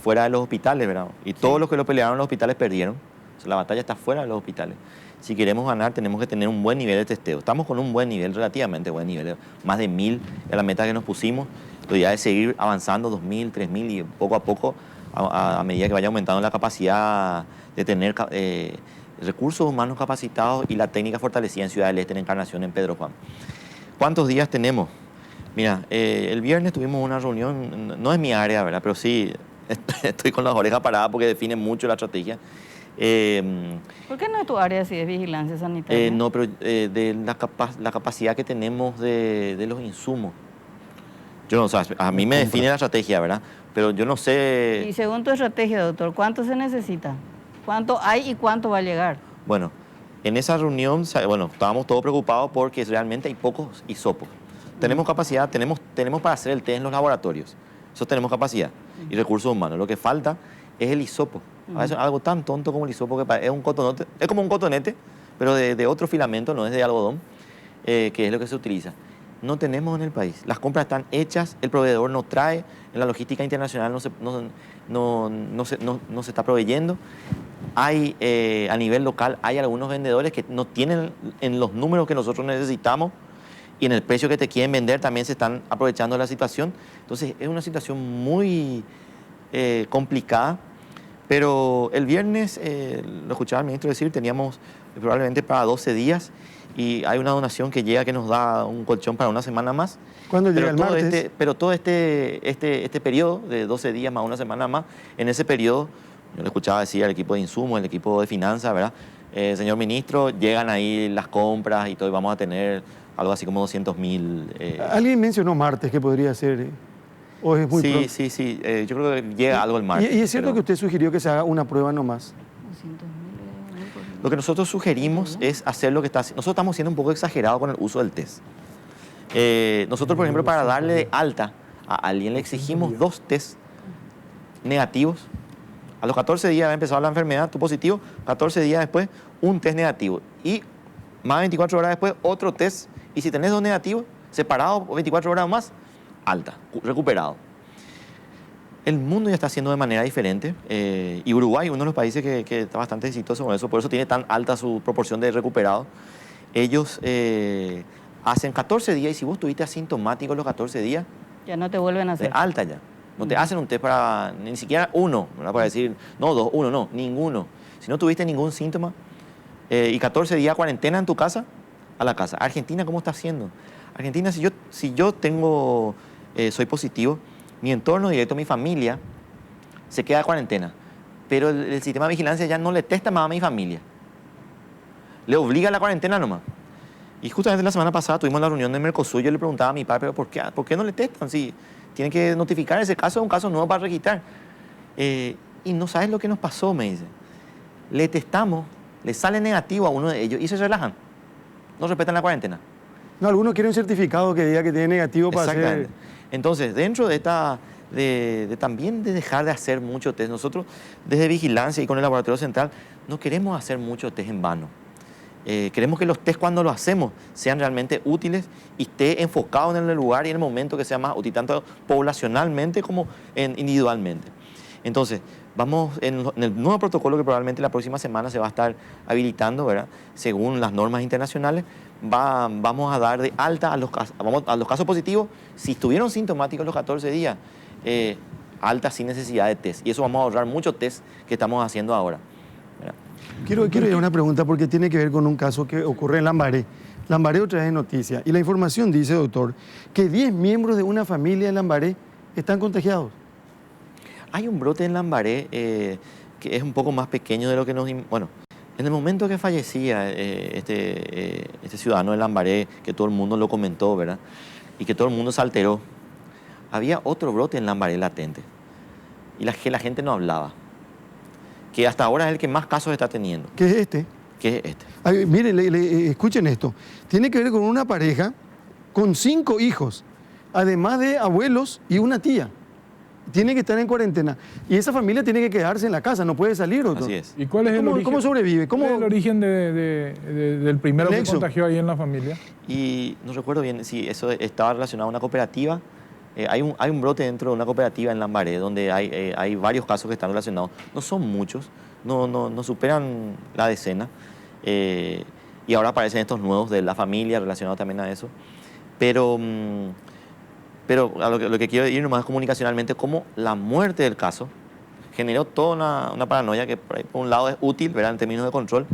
fuera de los hospitales, ¿verdad? Y todos los que lo pelearon en los hospitales perdieron, O sea, la batalla está fuera de los hospitales. Si queremos ganar, tenemos que tener un buen nivel de testeo. Estamos con un buen nivel, relativamente buen nivel. Más de 1.000 es la meta que nos pusimos. La idea es seguir avanzando 2.000, 3.000 y poco a poco, a medida que vaya aumentando la capacidad de tener recursos humanos capacitados y la técnica fortalecida en Ciudad del Este, en Encarnación, en Pedro Juan. ¿Cuántos días tenemos? Mira, el viernes tuvimos una reunión, no es mi área, ¿verdad? Pero sí, estoy con las orejas paradas porque define mucho la estrategia. ¿Por qué no es tu área si es vigilancia sanitaria? No, pero de la capacidad que tenemos de los insumos. Yo no sé, a mí me define la estrategia, ¿verdad? Pero yo no sé... Y según tu estrategia, doctor, ¿cuánto se necesita? ¿Cuánto hay y cuánto va a llegar? Bueno, en esa reunión, bueno, estábamos todos preocupados porque realmente hay pocos hisopos. Tenemos capacidad, tenemos para hacer el test en los laboratorios. Eso tenemos capacidad y recursos humanos. Lo que falta es el hisopo. A veces algo tan tonto como el hisopo que es un cotonete, es como un cotonete, pero de otro filamento, no es de algodón, que es lo que se utiliza. No tenemos en el país. Las compras están hechas, el proveedor no trae, en la logística internacional no se está proveyendo. Hay, a nivel local, hay algunos vendedores que no tienen en los números que nosotros necesitamos y en el precio que te quieren vender también se están aprovechando de la situación. Entonces, es una situación muy complicada. Pero el viernes, lo escuchaba el ministro decir, teníamos probablemente para 12 días y hay una donación que llega que nos da un colchón para una semana más. ¿Cuándo llega el martes? Pero todo este periodo de 12 días más una semana más, en ese periodo, yo le escuchaba decir al equipo de insumos, el equipo de finanzas, ¿verdad? Señor ministro, llegan ahí las compras y todo y vamos a tener algo así como 200.000. Alguien mencionó martes que podría ser... ¿O es muy pronto? Sí. Yo creo que llega algo el martes. ¿Y es cierto que usted sugirió que se haga una prueba nomás? Lo que nosotros sugerimos es hacer lo que está haciendo. Nosotros estamos siendo un poco exagerados con el uso del test. Nosotros, por ejemplo, para darle de alta a alguien le exigimos 2 test negativos. A los 14 días ha empezado la enfermedad, tu positivo, 14 días después, un test negativo. Y más de 24 horas después, otro test. Y si tenés 2 negativos, separados 24 horas más, alta, recuperado. El mundo ya está haciendo de manera diferente y Uruguay, uno de los países que está bastante exitoso con eso, por eso tiene tan alta su proporción de recuperados. Ellos hacen 14 días y si vos estuviste asintomático los 14 días, ya no te vuelven a hacer. De alta ya. No te hacen un test para, ni siquiera uno, ¿verdad? Para decir, no, 2, 1, no, ninguno. Si no tuviste ningún síntoma y 14 días cuarentena en tu casa, a la casa. Argentina, ¿cómo está haciendo? Argentina, si yo tengo, soy positivo, mi entorno directo, mi familia, se queda de cuarentena. Pero el sistema de vigilancia ya no le testa más a mi familia. Le obliga a la cuarentena nomás. Y justamente la semana pasada tuvimos la reunión de Mercosur, yo le preguntaba a mi padre, pero ¿por qué no le testan? Si tienen que notificar ese caso, es un caso nuevo para registrar. Y no sabes lo que nos pasó, me dice. Le testamos, le sale negativo a uno de ellos y se relajan. No respetan la cuarentena. No, algunos quieren un certificado que diga que tiene negativo para hacer... Entonces, dentro de esta, también de dejar de hacer mucho test, nosotros desde Vigilancia y con el Laboratorio Central no queremos hacer mucho test en vano. Queremos que los test cuando los hacemos sean realmente útiles y esté enfocado en el lugar y en el momento que sea más útil, tanto poblacionalmente como individualmente. Entonces, vamos en el nuevo protocolo que probablemente la próxima semana se va a estar habilitando, ¿verdad? Según las normas internacionales, vamos a dar de alta a los casos positivos, si estuvieron sintomáticos los 14 días, alta sin necesidad de test. Y eso vamos a ahorrar muchos test que estamos haciendo ahora, ¿verdad? Quiero ir a una pregunta porque tiene que ver con un caso que ocurre en Lambaré. Lambaré otra vez es noticia. Y la información dice, doctor, que 10 miembros de una familia en Lambaré están contagiados. Hay un brote en Lambaré que es un poco más pequeño de lo que nos... Bueno, en el momento que fallecía este ciudadano de Lambaré, que todo el mundo lo comentó, ¿verdad? Y que todo el mundo se alteró, había otro brote en Lambaré latente. Y que la gente no hablaba. Que hasta ahora es el que más casos está teniendo. ¿Qué es este? ¿Qué es este? Ay, miren, escuchen esto. Tiene que ver con una pareja con 5 hijos, además de abuelos y una tía. Tiene que estar en cuarentena. Y esa familia tiene que quedarse en la casa, no puede salir, doctor. Así es. ¿Y cuál es el origen? ¿Cómo sobrevive? ¿Cuál es el origen del primero que contagió ahí en la familia? Y no recuerdo bien si eso estaba relacionado a una cooperativa Hay un brote dentro de una cooperativa en Lambaré donde hay varios casos que están relacionados. No son muchos, no superan la decena. Y ahora aparecen estos nuevos de la familia relacionados también a eso. Pero a lo que quiero ir nomás comunicacionalmente, como la muerte del caso generó toda una paranoia que por un lado es útil, ¿verdad?, en términos de control,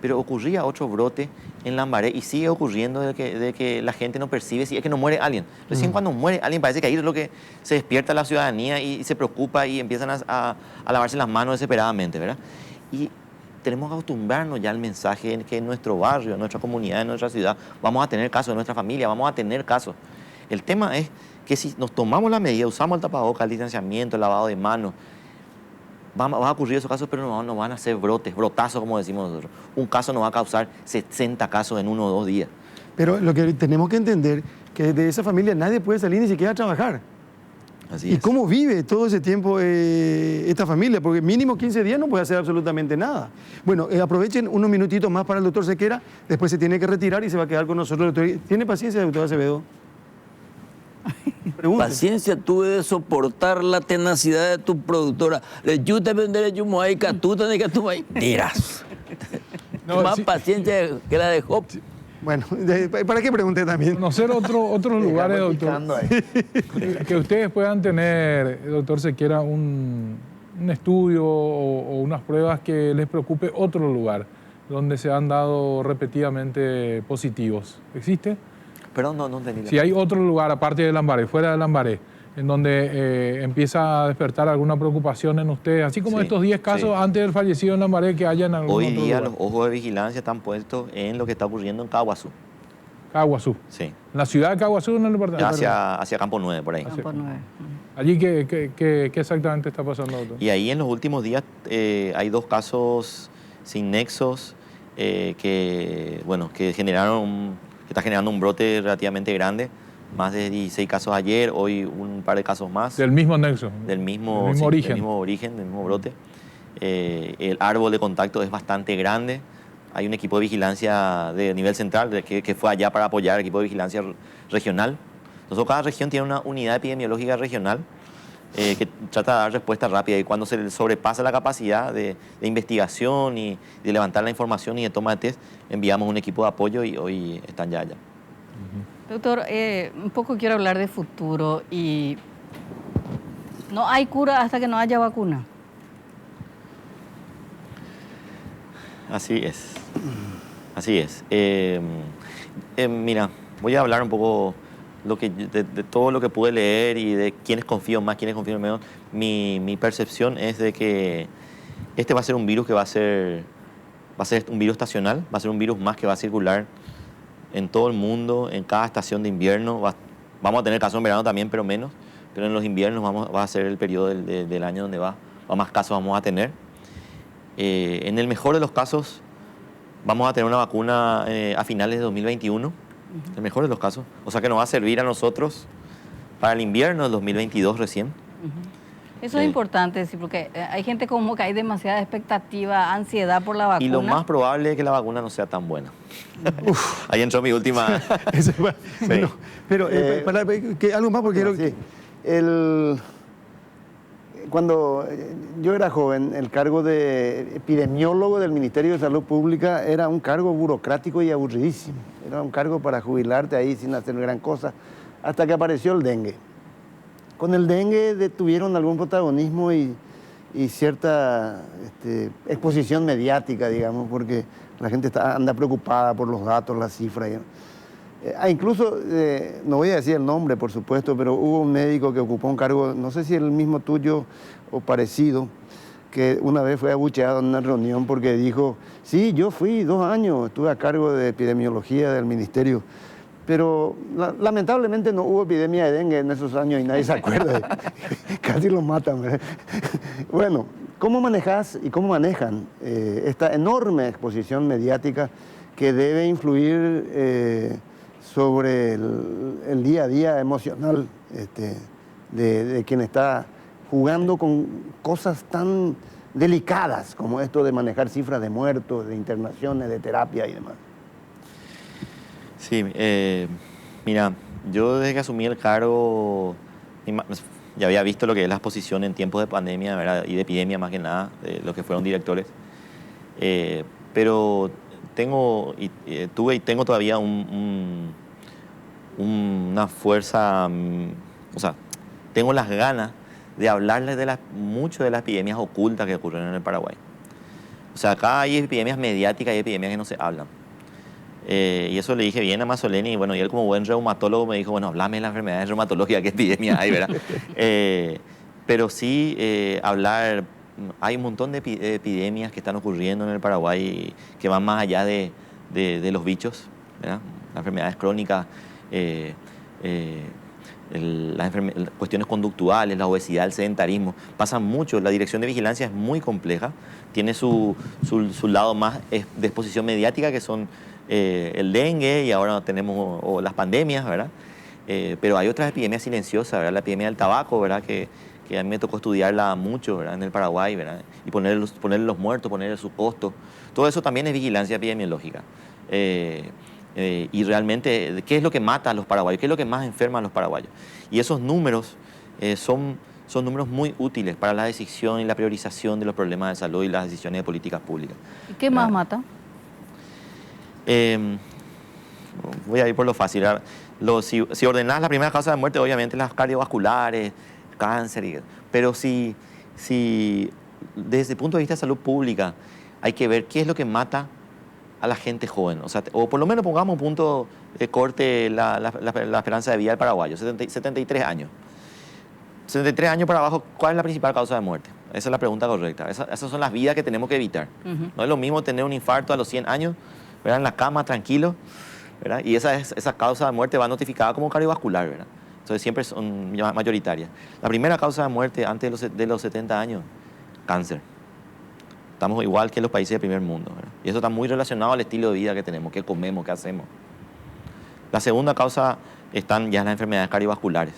pero ocurría otro brote en Lambaré y sigue ocurriendo de que la gente no percibe si es que no muere alguien. Recién cuando muere alguien parece que ahí es lo que se despierta la ciudadanía y se preocupa y empiezan a lavarse las manos desesperadamente, ¿verdad? Y tenemos que acostumbrarnos ya al mensaje en que en nuestro barrio, en nuestra comunidad, en nuestra ciudad, vamos a tener casos, en nuestra familia vamos a tener casos. El tema es que si nos tomamos la medida, usamos el tapabocas, el distanciamiento, el lavado de manos, van a ocurrir esos casos, pero no van a ser brotazos, como decimos nosotros. Un caso no va a causar 60 casos en 1 o 2 días. Pero lo que tenemos que entender que de esa familia nadie puede salir ni siquiera a trabajar. Así ¿Y es. cómo vive todo ese tiempo esta familia? Porque mínimo 15 días no puede hacer absolutamente nada. Bueno, aprovechen unos minutitos más para el doctor Sequera, después se tiene que retirar y se va a quedar con nosotros. ¿Tiene paciencia, doctor Acevedo? Pregunte. Paciencia tuve de soportar la tenacidad de tu productora. Yo te venderé Yumuaica, tú tenés que tu tiras. No, Más sí. paciencia que la de Job. Bueno, ¿para qué pregunté también? Conocer otros lugares, doctor, Picando ahí. que ustedes puedan tener, doctor Sequera, un estudio o unas pruebas que les preocupe otro lugar donde se han dado repetidamente positivos. ¿Existe? Perdón, no entendí. Si hay otro lugar, aparte de Lambaré, fuera de Lambaré, en donde empieza a despertar alguna preocupación en ustedes, así como Sí, estos 10 casos sí. antes del fallecido en Lambaré que hayan en algún Hoy otro día lugar. los ojos de vigilancia están puestos en lo que está ocurriendo en Caguazú. Caguazú. Sí. En la ciudad de Caguazú, en el departamento. Hacia Campo 9, por ahí. Campo 9. Allí, ¿qué exactamente está pasando, doctor? Y ahí en los últimos días hay 2 casos sin nexos que está generando un brote relativamente grande. Más de 16 casos ayer, hoy un par de casos más. Del mismo nexo. Del mismo origen. Del mismo brote. El árbol de contacto es bastante grande. Hay un equipo de vigilancia de nivel central que fue allá para apoyar el equipo de vigilancia regional. Entonces, cada región tiene una unidad epidemiológica regional que trata de dar respuesta rápida. Y cuando se sobrepasa la capacidad de investigación y de levantar la información y de toma de test, enviamos un equipo de apoyo y hoy están ya allá. Doctor, un poco quiero hablar de futuro y no hay cura hasta que no haya vacuna. Así es. Así es. Mira, voy a hablar un poco de todo lo que pude leer y de quiénes confío más, quiénes confío menos. Mi percepción es de que este va a ser un virus que va a ser un virus estacional, va a ser un virus más que va a circular en todo el mundo, en cada estación de invierno. Vamos a tener casos en verano también, pero menos. Pero en los inviernos va a ser el periodo del año donde más casos vamos a tener. En el mejor de los casos, vamos a tener una vacuna a finales de 2021. El mejor de los casos. O sea que nos va a servir a nosotros para el invierno del 2022 recién. Eso es importante, sí, porque hay gente como que hay demasiada expectativa, ansiedad por la vacuna. Y lo más probable es que la vacuna no sea tan buena. Ahí entró mi última... Bueno, pero algo más porque Sí. Cuando yo era joven, el cargo de epidemiólogo del Ministerio de Salud Pública era un cargo burocrático y aburridísimo. Era un cargo para jubilarte ahí sin hacer gran cosa, hasta que apareció el dengue. Con el dengue tuvieron algún protagonismo y cierta exposición mediática, digamos, porque la gente anda preocupada por los datos, las cifras. Incluso, no voy a decir el nombre, por supuesto, pero hubo un médico que ocupó un cargo, no sé si el mismo tuyo o parecido, que una vez fue abucheado en una reunión porque dijo, sí, yo fui 2 años, estuve a cargo de epidemiología del ministerio, pero lamentablemente no hubo epidemia de dengue en esos años y nadie se acuerda. Casi los matan, ¿verdad? Bueno, ¿cómo manejas y cómo manejan esta enorme exposición mediática que debe influir sobre el día a día emocional de quien está jugando con cosas tan delicadas como esto de manejar cifras de muertos, de internaciones, de terapia y demás? Sí, mira, yo desde que asumí el cargo ya había visto lo que es la exposición en tiempos de pandemia, ¿verdad? Y de epidemia más que nada, de los que fueron directores. Pero tuve y tengo todavía una fuerza, o sea, tengo las ganas de hablarles mucho de las epidemias ocultas que ocurren en el Paraguay. O sea, acá hay epidemias mediáticas y epidemias que no se hablan. Y eso le dije bien a Mazzoleni, y bueno, y él como buen reumatólogo me dijo, bueno, háblame de las enfermedades reumatológicas, qué epidemia hay, ¿verdad? Pero sí hablar, hay un montón de epidemias que están ocurriendo en el Paraguay que van más allá de los bichos, ¿verdad? Las enfermedades crónicas, las cuestiones conductuales, la obesidad, el sedentarismo, pasan mucho. La dirección de vigilancia es muy compleja, tiene su lado más de exposición mediática, que son el dengue, y ahora tenemos las pandemias, ¿verdad? Pero hay otras epidemias silenciosas, ¿verdad? La epidemia del tabaco, ¿verdad? Que a mí me tocó estudiarla mucho, ¿verdad? En el Paraguay, ¿verdad? Y ponerle los muertos, ponerle su costo. Todo eso también es vigilancia epidemiológica. Y realmente, ¿qué es lo que mata a los paraguayos? ¿Qué es lo que más enferma a los paraguayos? Y esos números son números muy útiles para la decisión y la priorización de los problemas de salud y las decisiones de políticas públicas. ¿Y qué más mata? Voy a ir por lo fácil. Si ordenás la primera causa de muerte, obviamente las cardiovasculares, cáncer, pero si desde el punto de vista de salud pública hay que ver qué es lo que mata a la gente joven, o por lo menos pongamos un punto de corte la esperanza de vida del paraguayo, 73 años. 73 años para abajo, ¿cuál es la principal causa de muerte? Esa es la pregunta correcta. Esas son las vidas que tenemos que evitar. No es lo mismo tener un infarto a los 100 años, ¿verdad? En la cama, tranquilo, ¿verdad? Y esa causa de muerte va notificada como cardiovascular, ¿verdad? Entonces siempre son mayoritarias. La primera causa de muerte antes de los 70 años, cáncer. Estamos igual que los países del primer mundo, ¿verdad? Y eso está muy relacionado al estilo de vida que tenemos, qué comemos, qué hacemos. La segunda causa están ya las enfermedades cardiovasculares.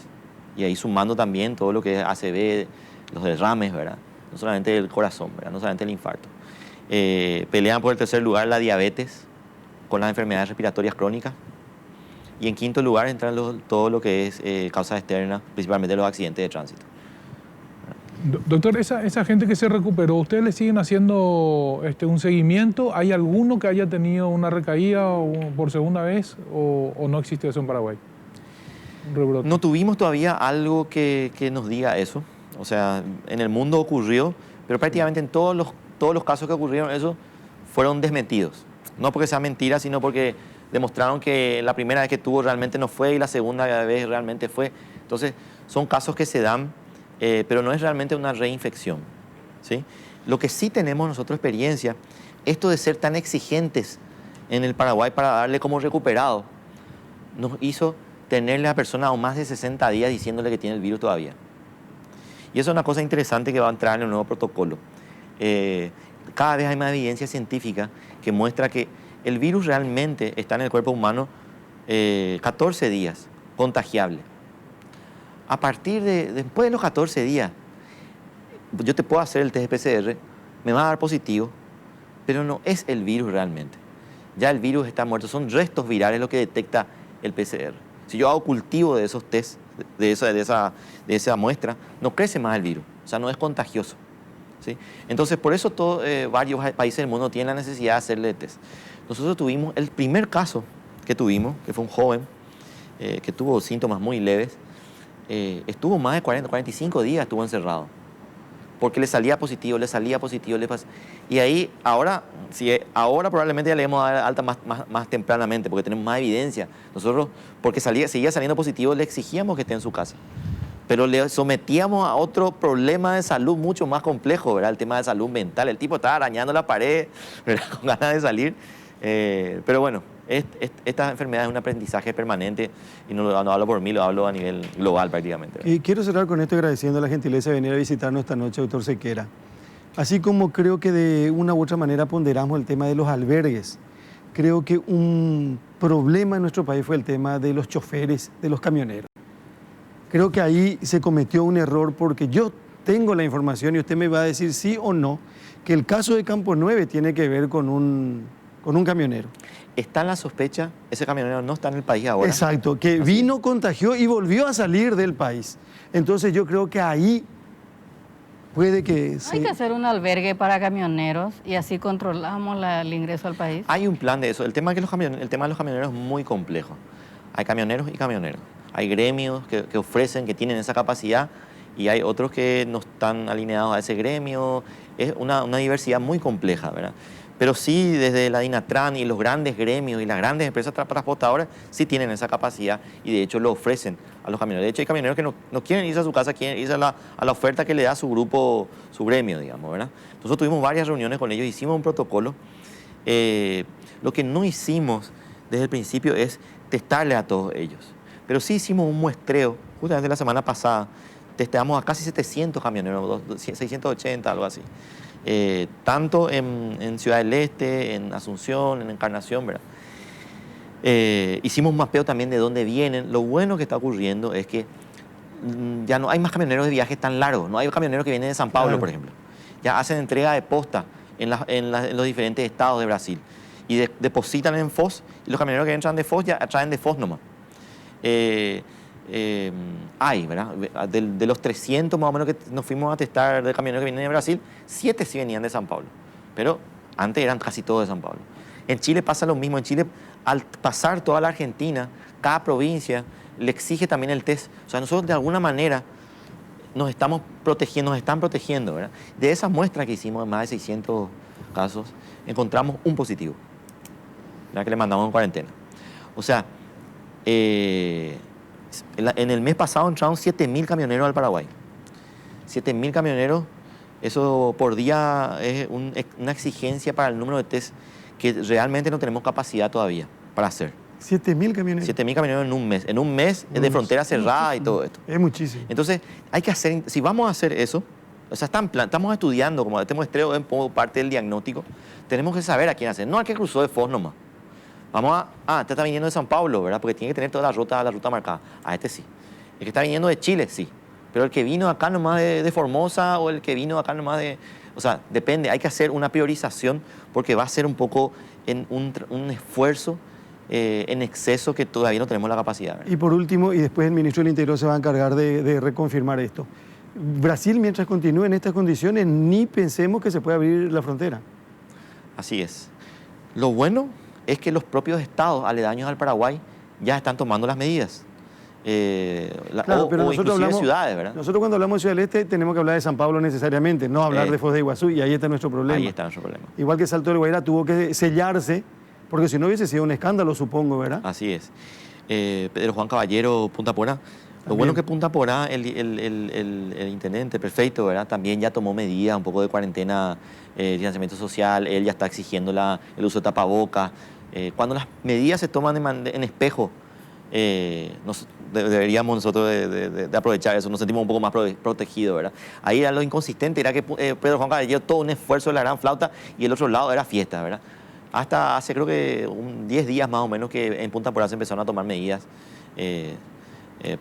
Y ahí sumando también todo lo que es ACV, los derrames, ¿verdad? No solamente el corazón, ¿verdad? No solamente el infarto. Pelean por el tercer lugar la diabetes con las enfermedades respiratorias crónicas. Y en quinto lugar entran todo lo que es causas externas, principalmente los accidentes de tránsito. Doctor, esa gente que se recuperó, ¿ustedes le siguen haciendo un seguimiento? ¿Hay alguno que haya tenido una recaída por segunda vez o no existe eso en Paraguay? Un rebrote. No tuvimos todavía algo que nos diga eso. O sea, en el mundo ocurrió, pero prácticamente en todos los casos que ocurrieron eso fueron desmentidos. No porque sea mentira, sino porque demostraron que la primera vez que tuvo realmente no fue y la segunda vez realmente fue. Entonces, son casos que se dan, pero no es realmente una reinfección, ¿sí? Lo que sí tenemos nosotros experiencia, esto de ser tan exigentes en el Paraguay para darle como recuperado, nos hizo tenerle a la persona a más de 60 días diciéndole que tiene el virus todavía. Y eso es una cosa interesante que va a entrar en el nuevo protocolo. Cada vez hay más evidencia científica que muestra que el virus realmente está en el cuerpo humano 14 días, contagiable. A partir después de los 14 días, yo te puedo hacer el test de PCR, me va a dar positivo, pero no es el virus realmente. Ya el virus está muerto, son restos virales lo que detecta el PCR. Si yo hago cultivo de esos tests, de esa muestra, no crece más el virus, o sea, no es contagioso, ¿sí? Entonces, por eso varios países del mundo tienen la necesidad de hacerle test. Nosotros tuvimos el primer caso que tuvimos, que fue un joven que tuvo síntomas muy leves, estuvo más de 45 días estuvo encerrado, porque le salía positivo, y ahí ahora probablemente ya le debemos dar alta más tempranamente, porque tenemos más evidencia. Nosotros, porque seguía saliendo positivo, le exigíamos que esté en su casa, pero le sometíamos a otro problema de salud mucho más complejo, ¿verdad? El tema de salud mental. El tipo estaba arañando la pared, ¿verdad? Con ganas de salir. Pero bueno, esta enfermedad es un aprendizaje permanente y no hablo por mí, lo hablo a nivel global prácticamente, ¿verdad? Y quiero cerrar con esto agradeciendo la gentileza de venir a visitarnos esta noche, doctor Sequera. Así como creo que de una u otra manera ponderamos el tema de los albergues, creo que un problema en nuestro país fue el tema de los choferes, de los camioneros. Creo que ahí se cometió un error porque yo tengo la información y usted me va a decir sí o no que el caso de Campo 9 tiene que ver con un con un camionero. Está la sospecha, ese camionero no está en el país ahora. Exacto, que vino, contagió y volvió a salir del país. Entonces yo creo que ahí puede que... Hay que hacer un albergue para camioneros y así controlamos el ingreso al país. Hay un plan de eso. El tema de los camioneros es muy complejo. Hay camioneros y camioneros. Hay gremios que ofrecen, que tienen esa capacidad, y hay otros que no están alineados a ese gremio. Es una diversidad muy compleja, ¿verdad? Pero sí, desde la Dinatran y los grandes gremios y las grandes empresas transportadoras sí tienen esa capacidad y de hecho lo ofrecen a los camioneros. De hecho, hay camioneros que no quieren irse a su casa, quieren irse a la oferta que le da su grupo, su gremio, digamos, ¿verdad? Nosotros tuvimos varias reuniones con ellos, hicimos un protocolo. Lo que no hicimos desde el principio es testarle a todos ellos. Pero sí hicimos un muestreo, justamente la semana pasada, testeamos a casi 700 camioneros, 680, algo así. Tanto en Ciudad del Este, en Asunción, en Encarnación, ¿verdad? Hicimos un mapeo también de dónde vienen. Lo bueno que está ocurriendo es que ya no hay más camioneros de viajes tan largos. No hay camioneros que vienen de San Pablo, Claro. por ejemplo. Ya hacen entrega de posta en los diferentes estados de Brasil. Y depositan en Foz, y los camioneros que entran de Foz ya traen de Foz nomás. Hay, ¿verdad? De los 300 más o menos que nos fuimos a testar de camioneros que vienen de Brasil, 7 sí venían de San Pablo. Pero antes eran casi todos de San Pablo. En Chile pasa lo mismo. En Chile, al pasar toda la Argentina, cada provincia le exige también el test. O sea, nosotros de alguna manera nos están protegiendo, ¿verdad? De esas muestras que hicimos, de más de 600 casos, encontramos un positivo, ¿verdad? Que le mandamos en cuarentena. O sea, en el mes pasado entraron 7.000 camioneros al Paraguay. 7.000 camioneros, eso por día es una exigencia para el número de test que realmente no tenemos capacidad todavía para hacer. 7.000 camioneros. 7.000 camioneros en un mes. En un mes de frontera cerrada y todo esto. Es muchísimo. Entonces, hay que hacer, si vamos a hacer eso, o sea, estamos estudiando, como este muestreo es parte del diagnóstico, tenemos que saber a quién hacer, no al que cruzó de Foz nomás. Vamos este está viniendo de San Pablo, ¿verdad? Porque tiene que tener toda la ruta marcada. A este sí. El que está viniendo de Chile, sí. Pero el que vino acá nomás de Formosa o el que vino acá nomás de... O sea, depende, hay que hacer una priorización porque va a ser un poco en un esfuerzo en exceso que todavía no tenemos la capacidad, ¿verdad? Y por último, y después el ministro del Interior se va a encargar de reconfirmar esto. Brasil, mientras continúe en estas condiciones, ni pensemos que se puede abrir la frontera. Así es. Lo bueno es que los propios estados aledaños al Paraguay ya están tomando las medidas. Claro, pero nosotros inclusive hablamos, ciudades, ¿verdad? Nosotros cuando hablamos de Ciudad del Este tenemos que hablar de San Pablo necesariamente, no hablar de Foz de Iguazú, y ahí está nuestro problema. Ahí está nuestro problema. Igual que Salto del Guaira tuvo que sellarse, porque si no hubiese sido un escándalo, supongo, ¿verdad? Así es. Pedro Juan Caballero, Punta Porá. Lo bueno que Punta Porá, el intendente prefecto, ¿verdad? También ya tomó medidas, un poco de cuarentena, distanciamiento social, él ya está exigiendo el uso de tapabocas. Cuando las medidas se toman en espejo, deberíamos nosotros de aprovechar eso, nos sentimos un poco más protegidos, ¿verdad? Ahí era lo inconsistente, era que Pedro Juan Caballero todo un esfuerzo de la gran flauta y el otro lado era fiesta, ¿verdad? Hasta hace creo que 10 días más o menos que en Punta Porá se empezaron a tomar medidas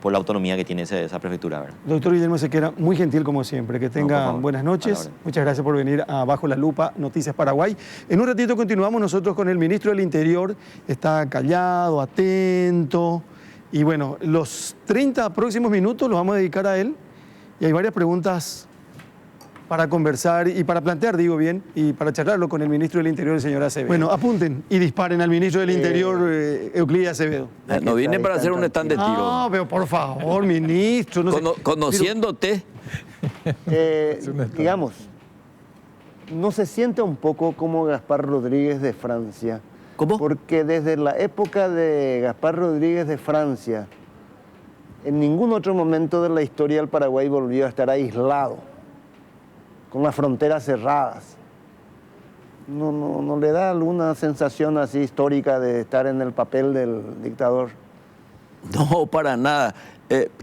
por la autonomía que tiene esa prefectura, ¿verdad? Doctor Guillermo Sequera, muy gentil como siempre, que tenga buenas noches. Muchas gracias por venir a Bajo la Lupa, Noticias Paraguay. En un ratito continuamos nosotros con el ministro del Interior, está callado, atento, y bueno, los 30 próximos minutos los vamos a dedicar a él, y hay varias preguntas para conversar y para plantear, digo bien, y para charlarlo con el ministro del Interior, el señor Acevedo. Bueno, apunten y disparen al ministro del Interior, Euclides Acevedo. No vine para hacer un stand de tiro. No, pero por favor, ministro. No sé. Conociéndote. Digamos, ¿no se siente un poco como Gaspar Rodríguez de Francia? ¿Cómo? Porque desde la época de Gaspar Rodríguez de Francia, en ningún otro momento de la historia el Paraguay volvió a estar aislado, con las fronteras cerradas. ¿No le da alguna sensación así histórica de estar en el papel del dictador? No, para nada.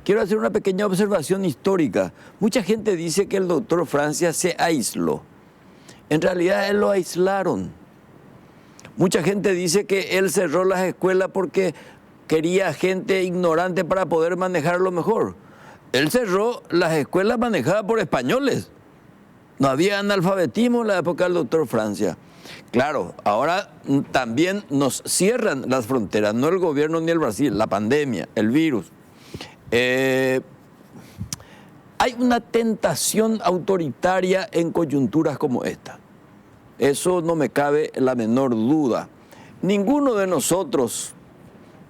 Quiero hacer una pequeña observación histórica. Mucha gente dice que el doctor Francia se aisló. En realidad él lo aislaron. Mucha gente dice que él cerró las escuelas porque quería gente ignorante para poder manejarlo mejor. Él cerró las escuelas manejadas por españoles. No había analfabetismo en la época del doctor Francia. Claro, ahora también nos cierran las fronteras, no el gobierno ni el Brasil, la pandemia, el virus. Hay una tentación autoritaria en coyunturas como esta. Eso no me cabe la menor duda. Ninguno de nosotros,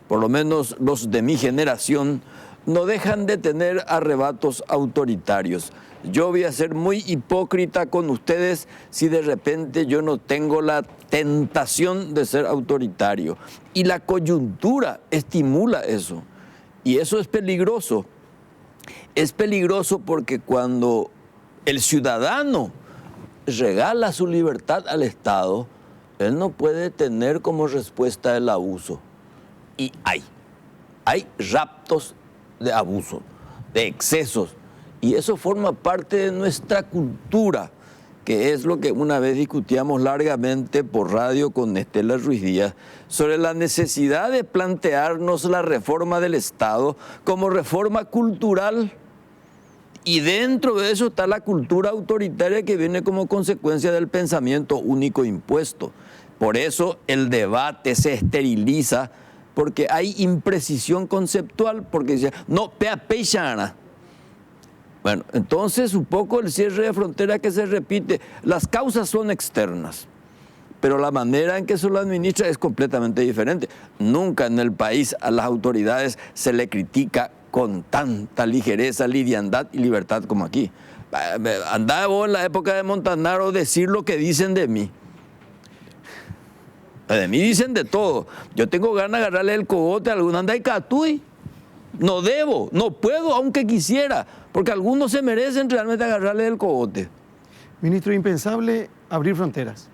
por lo menos los de mi generación, no dejan de tener arrebatos autoritarios. Yo voy a ser muy hipócrita con ustedes si de repente yo no tengo la tentación de ser autoritario. Y la coyuntura estimula eso. Y eso es peligroso. Es peligroso porque cuando el ciudadano regala su libertad al Estado, él no puede tener como respuesta el abuso. Y hay raptos de abuso, de excesos. Y eso forma parte de nuestra cultura, que es lo que una vez discutíamos largamente por radio con Estela Ruiz Díaz, sobre la necesidad de plantearnos la reforma del Estado como reforma cultural. Y dentro de eso está la cultura autoritaria que viene como consecuencia del pensamiento único impuesto. Por eso el debate se esteriliza, porque hay imprecisión conceptual, porque dice, no, pea peixana. Bueno, entonces un poco el cierre de frontera que se repite, las causas son externas, pero la manera en que se lo administra es completamente diferente. Nunca en el país a las autoridades se le critica con tanta ligereza, liviandad y libertad como aquí. Andaba vos en la época de Montanaro decir lo que dicen de mí. De mí dicen de todo. Yo tengo ganas de agarrarle el cogote a alguno. Anda y catui. No debo, no puedo, aunque quisiera, porque algunos se merecen realmente agarrarle el cogote. Ministro, impensable abrir fronteras.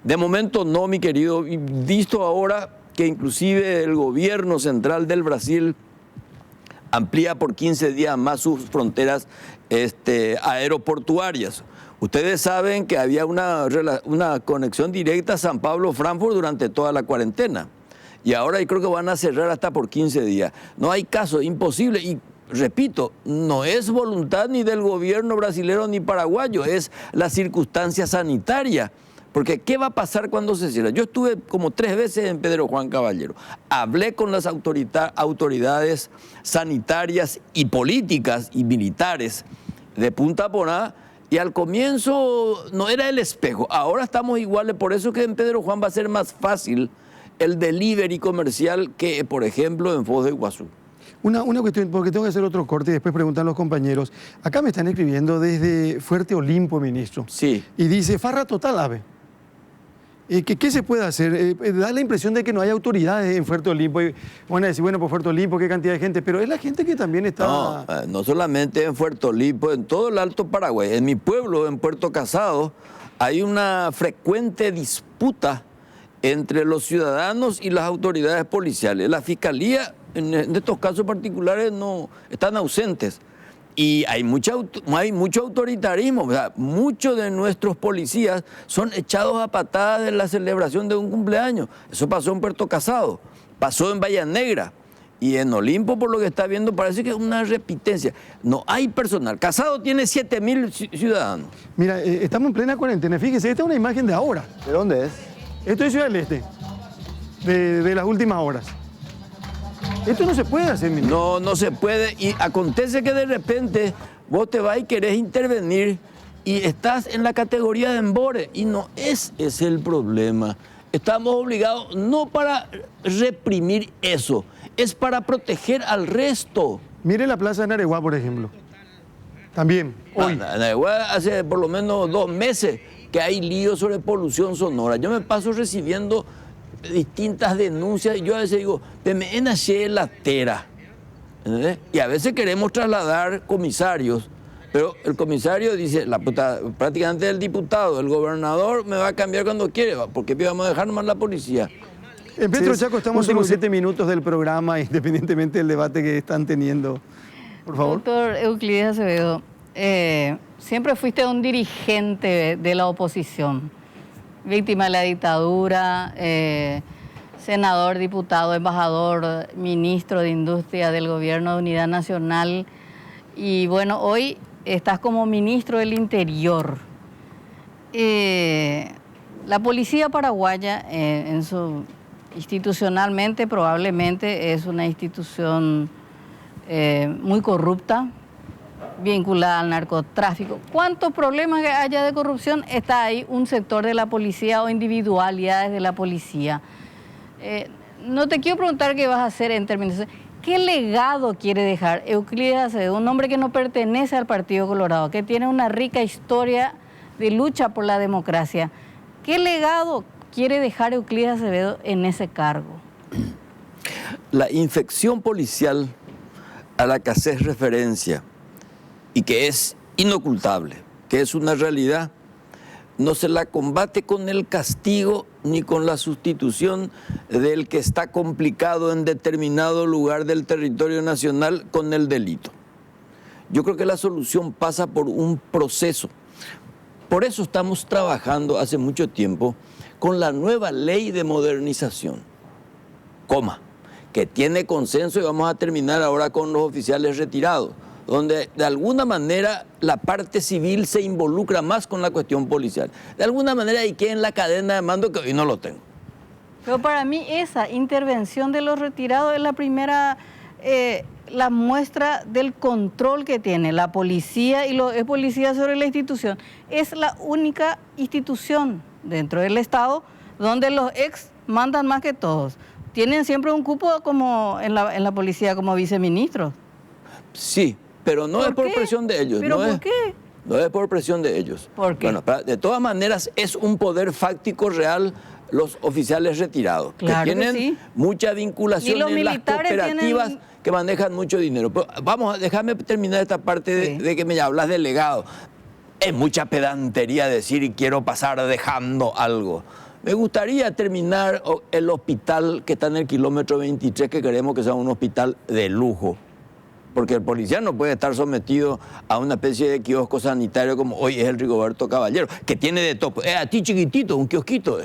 De momento no, mi querido. Visto ahora que inclusive el gobierno central del Brasil amplía por 15 días más sus fronteras aeroportuarias. Ustedes saben que había una conexión directa a San Pablo-Frankfurt durante toda la cuarentena. Y ahora yo creo que van a cerrar hasta por 15 días. No hay caso, imposible. Y repito, no es voluntad ni del gobierno brasilero ni paraguayo, es la circunstancia sanitaria. Porque ¿qué va a pasar cuando se cierra? Yo estuve como 3 veces en Pedro Juan Caballero. Hablé con las autoridades sanitarias y políticas y militares de Punta Poná, y al comienzo no era el espejo. Ahora estamos iguales, por eso que en Pedro Juan va a ser más fácil el delivery comercial que, por ejemplo, en Foz de Iguazú. Una cuestión, porque tengo que hacer otro corte y después preguntan los compañeros. Acá me están escribiendo desde Fuerte Olimpo, ministro. Sí. Y dice, farra total, ave. ¿Qué se puede hacer? Da la impresión de que no hay autoridades en Fuerte Olimpo. Y van a decir, bueno, por Fuerte Olimpo, qué cantidad de gente. Pero es la gente que también está... No solamente en Fuerte Olimpo, en todo el Alto Paraguay. En mi pueblo, en Puerto Casado, hay una frecuente disputa entre los ciudadanos y las autoridades policiales. La fiscalía, en estos casos particulares, no están ausentes. Y hay mucho autoritarismo. O sea, muchos de nuestros policías son echados a patadas en la celebración de un cumpleaños. Eso pasó en Puerto Casado, pasó en Bahía Negra. Y en Olimpo, por lo que está viendo, parece que es una repitencia. No hay personal. Casado tiene 7.000 ciudadanos. Mira, estamos en plena cuarentena. Fíjese, esta es una imagen de ahora. ¿De dónde es? Esto es Ciudad del Este, de las últimas horas. Esto no se puede hacer, ministro. No se puede. Y acontece que de repente vos te vas y querés intervenir y estás en la categoría de embore. Y no es ese el problema. Estamos obligados no para reprimir eso, es para proteger al resto. Mire la plaza de Nareguá, por ejemplo. También, hoy. Nareguá hace por lo menos 2 meses que hay líos sobre polución sonora. Yo me paso recibiendo distintas denuncias y yo a veces digo, me enaché la tera. ¿Entendés? Y a veces queremos trasladar comisarios, pero el comisario dice, prácticamente el diputado, el gobernador me va a cambiar cuando quiere, porque vamos a dejar más la policía. En Petro Chaco estamos en los 7 minutos del programa, independientemente del debate que están teniendo. Por favor. Doctor Euclides Acevedo, siempre fuiste un dirigente de la oposición, víctima de la dictadura, senador, diputado, embajador, ministro de Industria del Gobierno de Unidad Nacional. Y bueno, hoy estás como ministro del Interior. La policía paraguaya, institucionalmente, probablemente es una institución muy corrupta, vinculada al narcotráfico. ¿Cuántos problemas que haya de corrupción está ahí un sector de la policía o individualidades de la policía? No te quiero preguntar qué vas a hacer en términos de... ¿Qué legado quiere dejar Euclides Acevedo, un hombre que no pertenece al Partido Colorado, que tiene una rica historia de lucha por la democracia? ¿Qué legado quiere dejar Euclides Acevedo en ese cargo? La infección policial a la que haces referencia y que es inocultable, que es una realidad, no se la combate con el castigo ni con la sustitución del que está complicado en determinado lugar del territorio nacional con el delito. Yo creo que la solución pasa por un proceso. Por eso estamos trabajando hace mucho tiempo con la nueva ley de modernización, que tiene consenso, y vamos a terminar ahora con los oficiales retirados, donde de alguna manera la parte civil se involucra más con la cuestión policial. De alguna manera hay que en la cadena de mando que hoy no lo tengo. Pero para mí esa intervención de los retirados es la primera, la muestra del control que tiene la policía y es policía sobre la institución. Es la única institución dentro del Estado donde los ex mandan más que todos. Tienen siempre un cupo como en la policía como viceministros. Sí, pero no es por presión de ellos. ¿Pero por qué? No es por presión de ellos. ¿Por qué? Bueno, de todas maneras es un poder fáctico real los oficiales retirados, claro, que tienen sí, mucha vinculación en las cooperativas que manejan mucho dinero. Pero déjame terminar esta parte de que me hablas de legado. Es mucha pedantería decir y quiero pasar dejando algo. Me gustaría terminar el hospital que está en el kilómetro 23, que queremos que sea un hospital de lujo. Porque el policía no puede estar sometido a una especie de kiosco sanitario como hoy es el Rigoberto Caballero, que tiene de todo. A ti chiquitito, un kiosquito.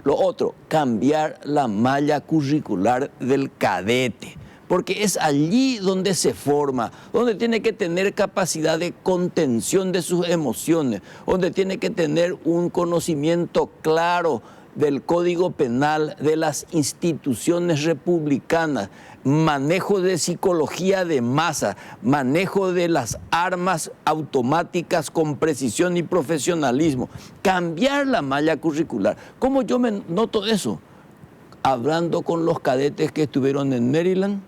Lo otro, cambiar la malla curricular del cadete. Porque es allí donde se forma, donde tiene que tener capacidad de contención de sus emociones, donde tiene que tener un conocimiento claro del Código Penal, de las instituciones republicanas, manejo de psicología de masa, manejo de las armas automáticas con precisión y profesionalismo, cambiar la malla curricular. ¿Cómo yo me noto eso? Hablando con los cadetes que estuvieron en Maryland,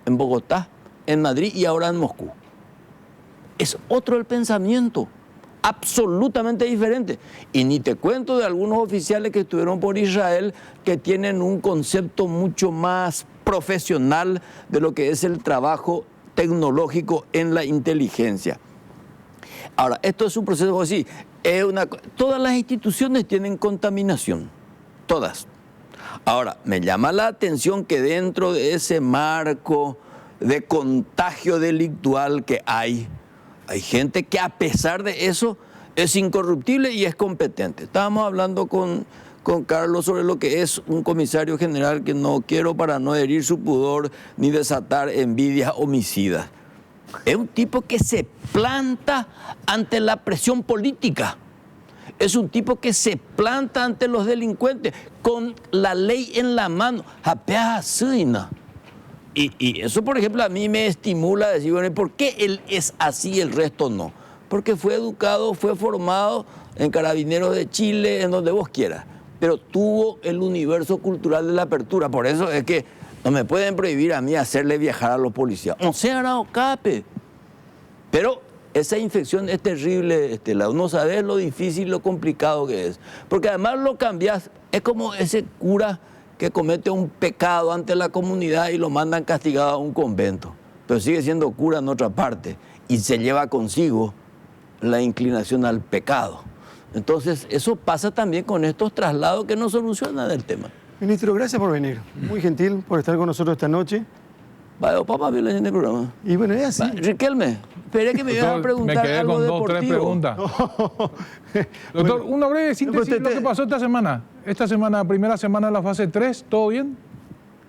en Bogotá, en Madrid y ahora en Moscú. Es otro el pensamiento, absolutamente diferente. Y ni te cuento de algunos oficiales que estuvieron por Israel que tienen un concepto mucho más profesional de lo que es el trabajo tecnológico en la inteligencia. Ahora, esto es un proceso así. Todas las instituciones tienen contaminación, todas. Ahora, me llama la atención que dentro de ese marco de contagio delictual que hay gente que a pesar de eso es incorruptible y es competente. Estábamos hablando con Carlos sobre lo que es un comisario general que no quiero para no herir su pudor ni desatar envidias homicidas. Es un tipo que se planta ante la presión política. Es un tipo que se planta ante los delincuentes con la ley en la mano. Y eso, por ejemplo, a mí me estimula a decir, bueno, ¿por qué él es así y el resto no? Porque fue educado, fue formado en Carabineros de Chile, en donde vos quieras, pero tuvo el universo cultural de la apertura. Por eso es que no me pueden prohibir a mí hacerle viajar a los policías. No se hará cape. Pero esa infección es terrible, Estela. Uno sabe lo difícil, lo complicado que es. Porque además lo cambias, es como ese cura que comete un pecado ante la comunidad y lo mandan castigado a un convento. Pero sigue siendo cura en otra parte y se lleva consigo la inclinación al pecado. Entonces, eso pasa también con estos traslados que no solucionan el tema. Ministro, gracias por venir. Muy gentil por estar con nosotros esta noche. Vaya, papá, vi en el programa. Y bueno, es así. Riquelme, esperé que me ibas a preguntar me quedé algo con deportivo. 2 o 3 preguntas. Doctor, una breve síntesis de lo que pasó esta semana. Esta semana, primera semana de la fase 3, ¿todo bien?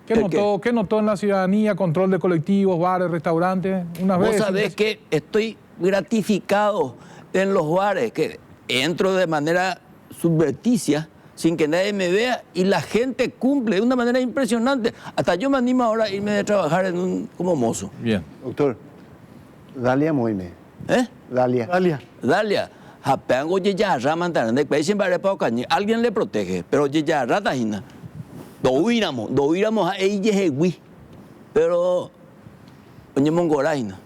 ¿Qué notó en la ciudadanía? Control de colectivos, bares, restaurantes. Vos sabés que estoy gratificado en los bares, que entro de manera subrepticia, sin que nadie me vea, y la gente cumple de una manera impresionante. Hasta yo me animo ahora a irme de trabajar como mozo. Bien. Doctor, Dalia Moime. ¿Eh? Dalia. Dalia. Dalia, japeango yeyarra mantaran de país siempre para cañi. Alguien le protege, pero yeyarra tajina. Do iramos a ella, pero oye mongoraina.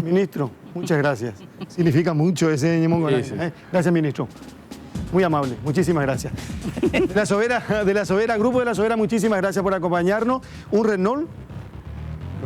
Ministro, muchas gracias. Significa mucho ese Ñemongolay. Sí, sí. Gracias, ministro. Muy amable, muchísimas gracias. De la Sobera, Grupo de la Sobera, muchísimas gracias por acompañarnos. Un Renault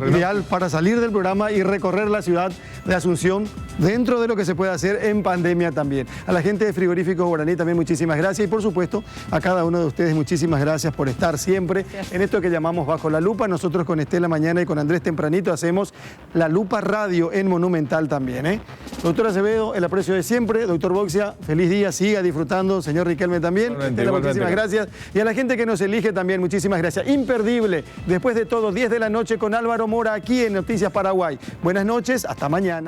ideal para salir del programa y recorrer la ciudad de Asunción dentro de lo que se puede hacer en pandemia también. A la gente de Frigoríficos Guaraní también muchísimas gracias y por supuesto a cada uno de ustedes muchísimas gracias por estar siempre en esto que llamamos Bajo la Lupa. Nosotros con Estela mañana y con Andrés tempranito hacemos La Lupa Radio en Monumental también. Doctor Acevedo, el aprecio de siempre. Doctor Boxia, feliz día, siga disfrutando. Señor Riquelme también. Estela, muchísimas gracias. Y a la gente que nos elige también muchísimas gracias. Imperdible, después de todo, 10 de la noche con Álvaro Mora aquí en Noticias Paraguay. Buenas noches, hasta mañana.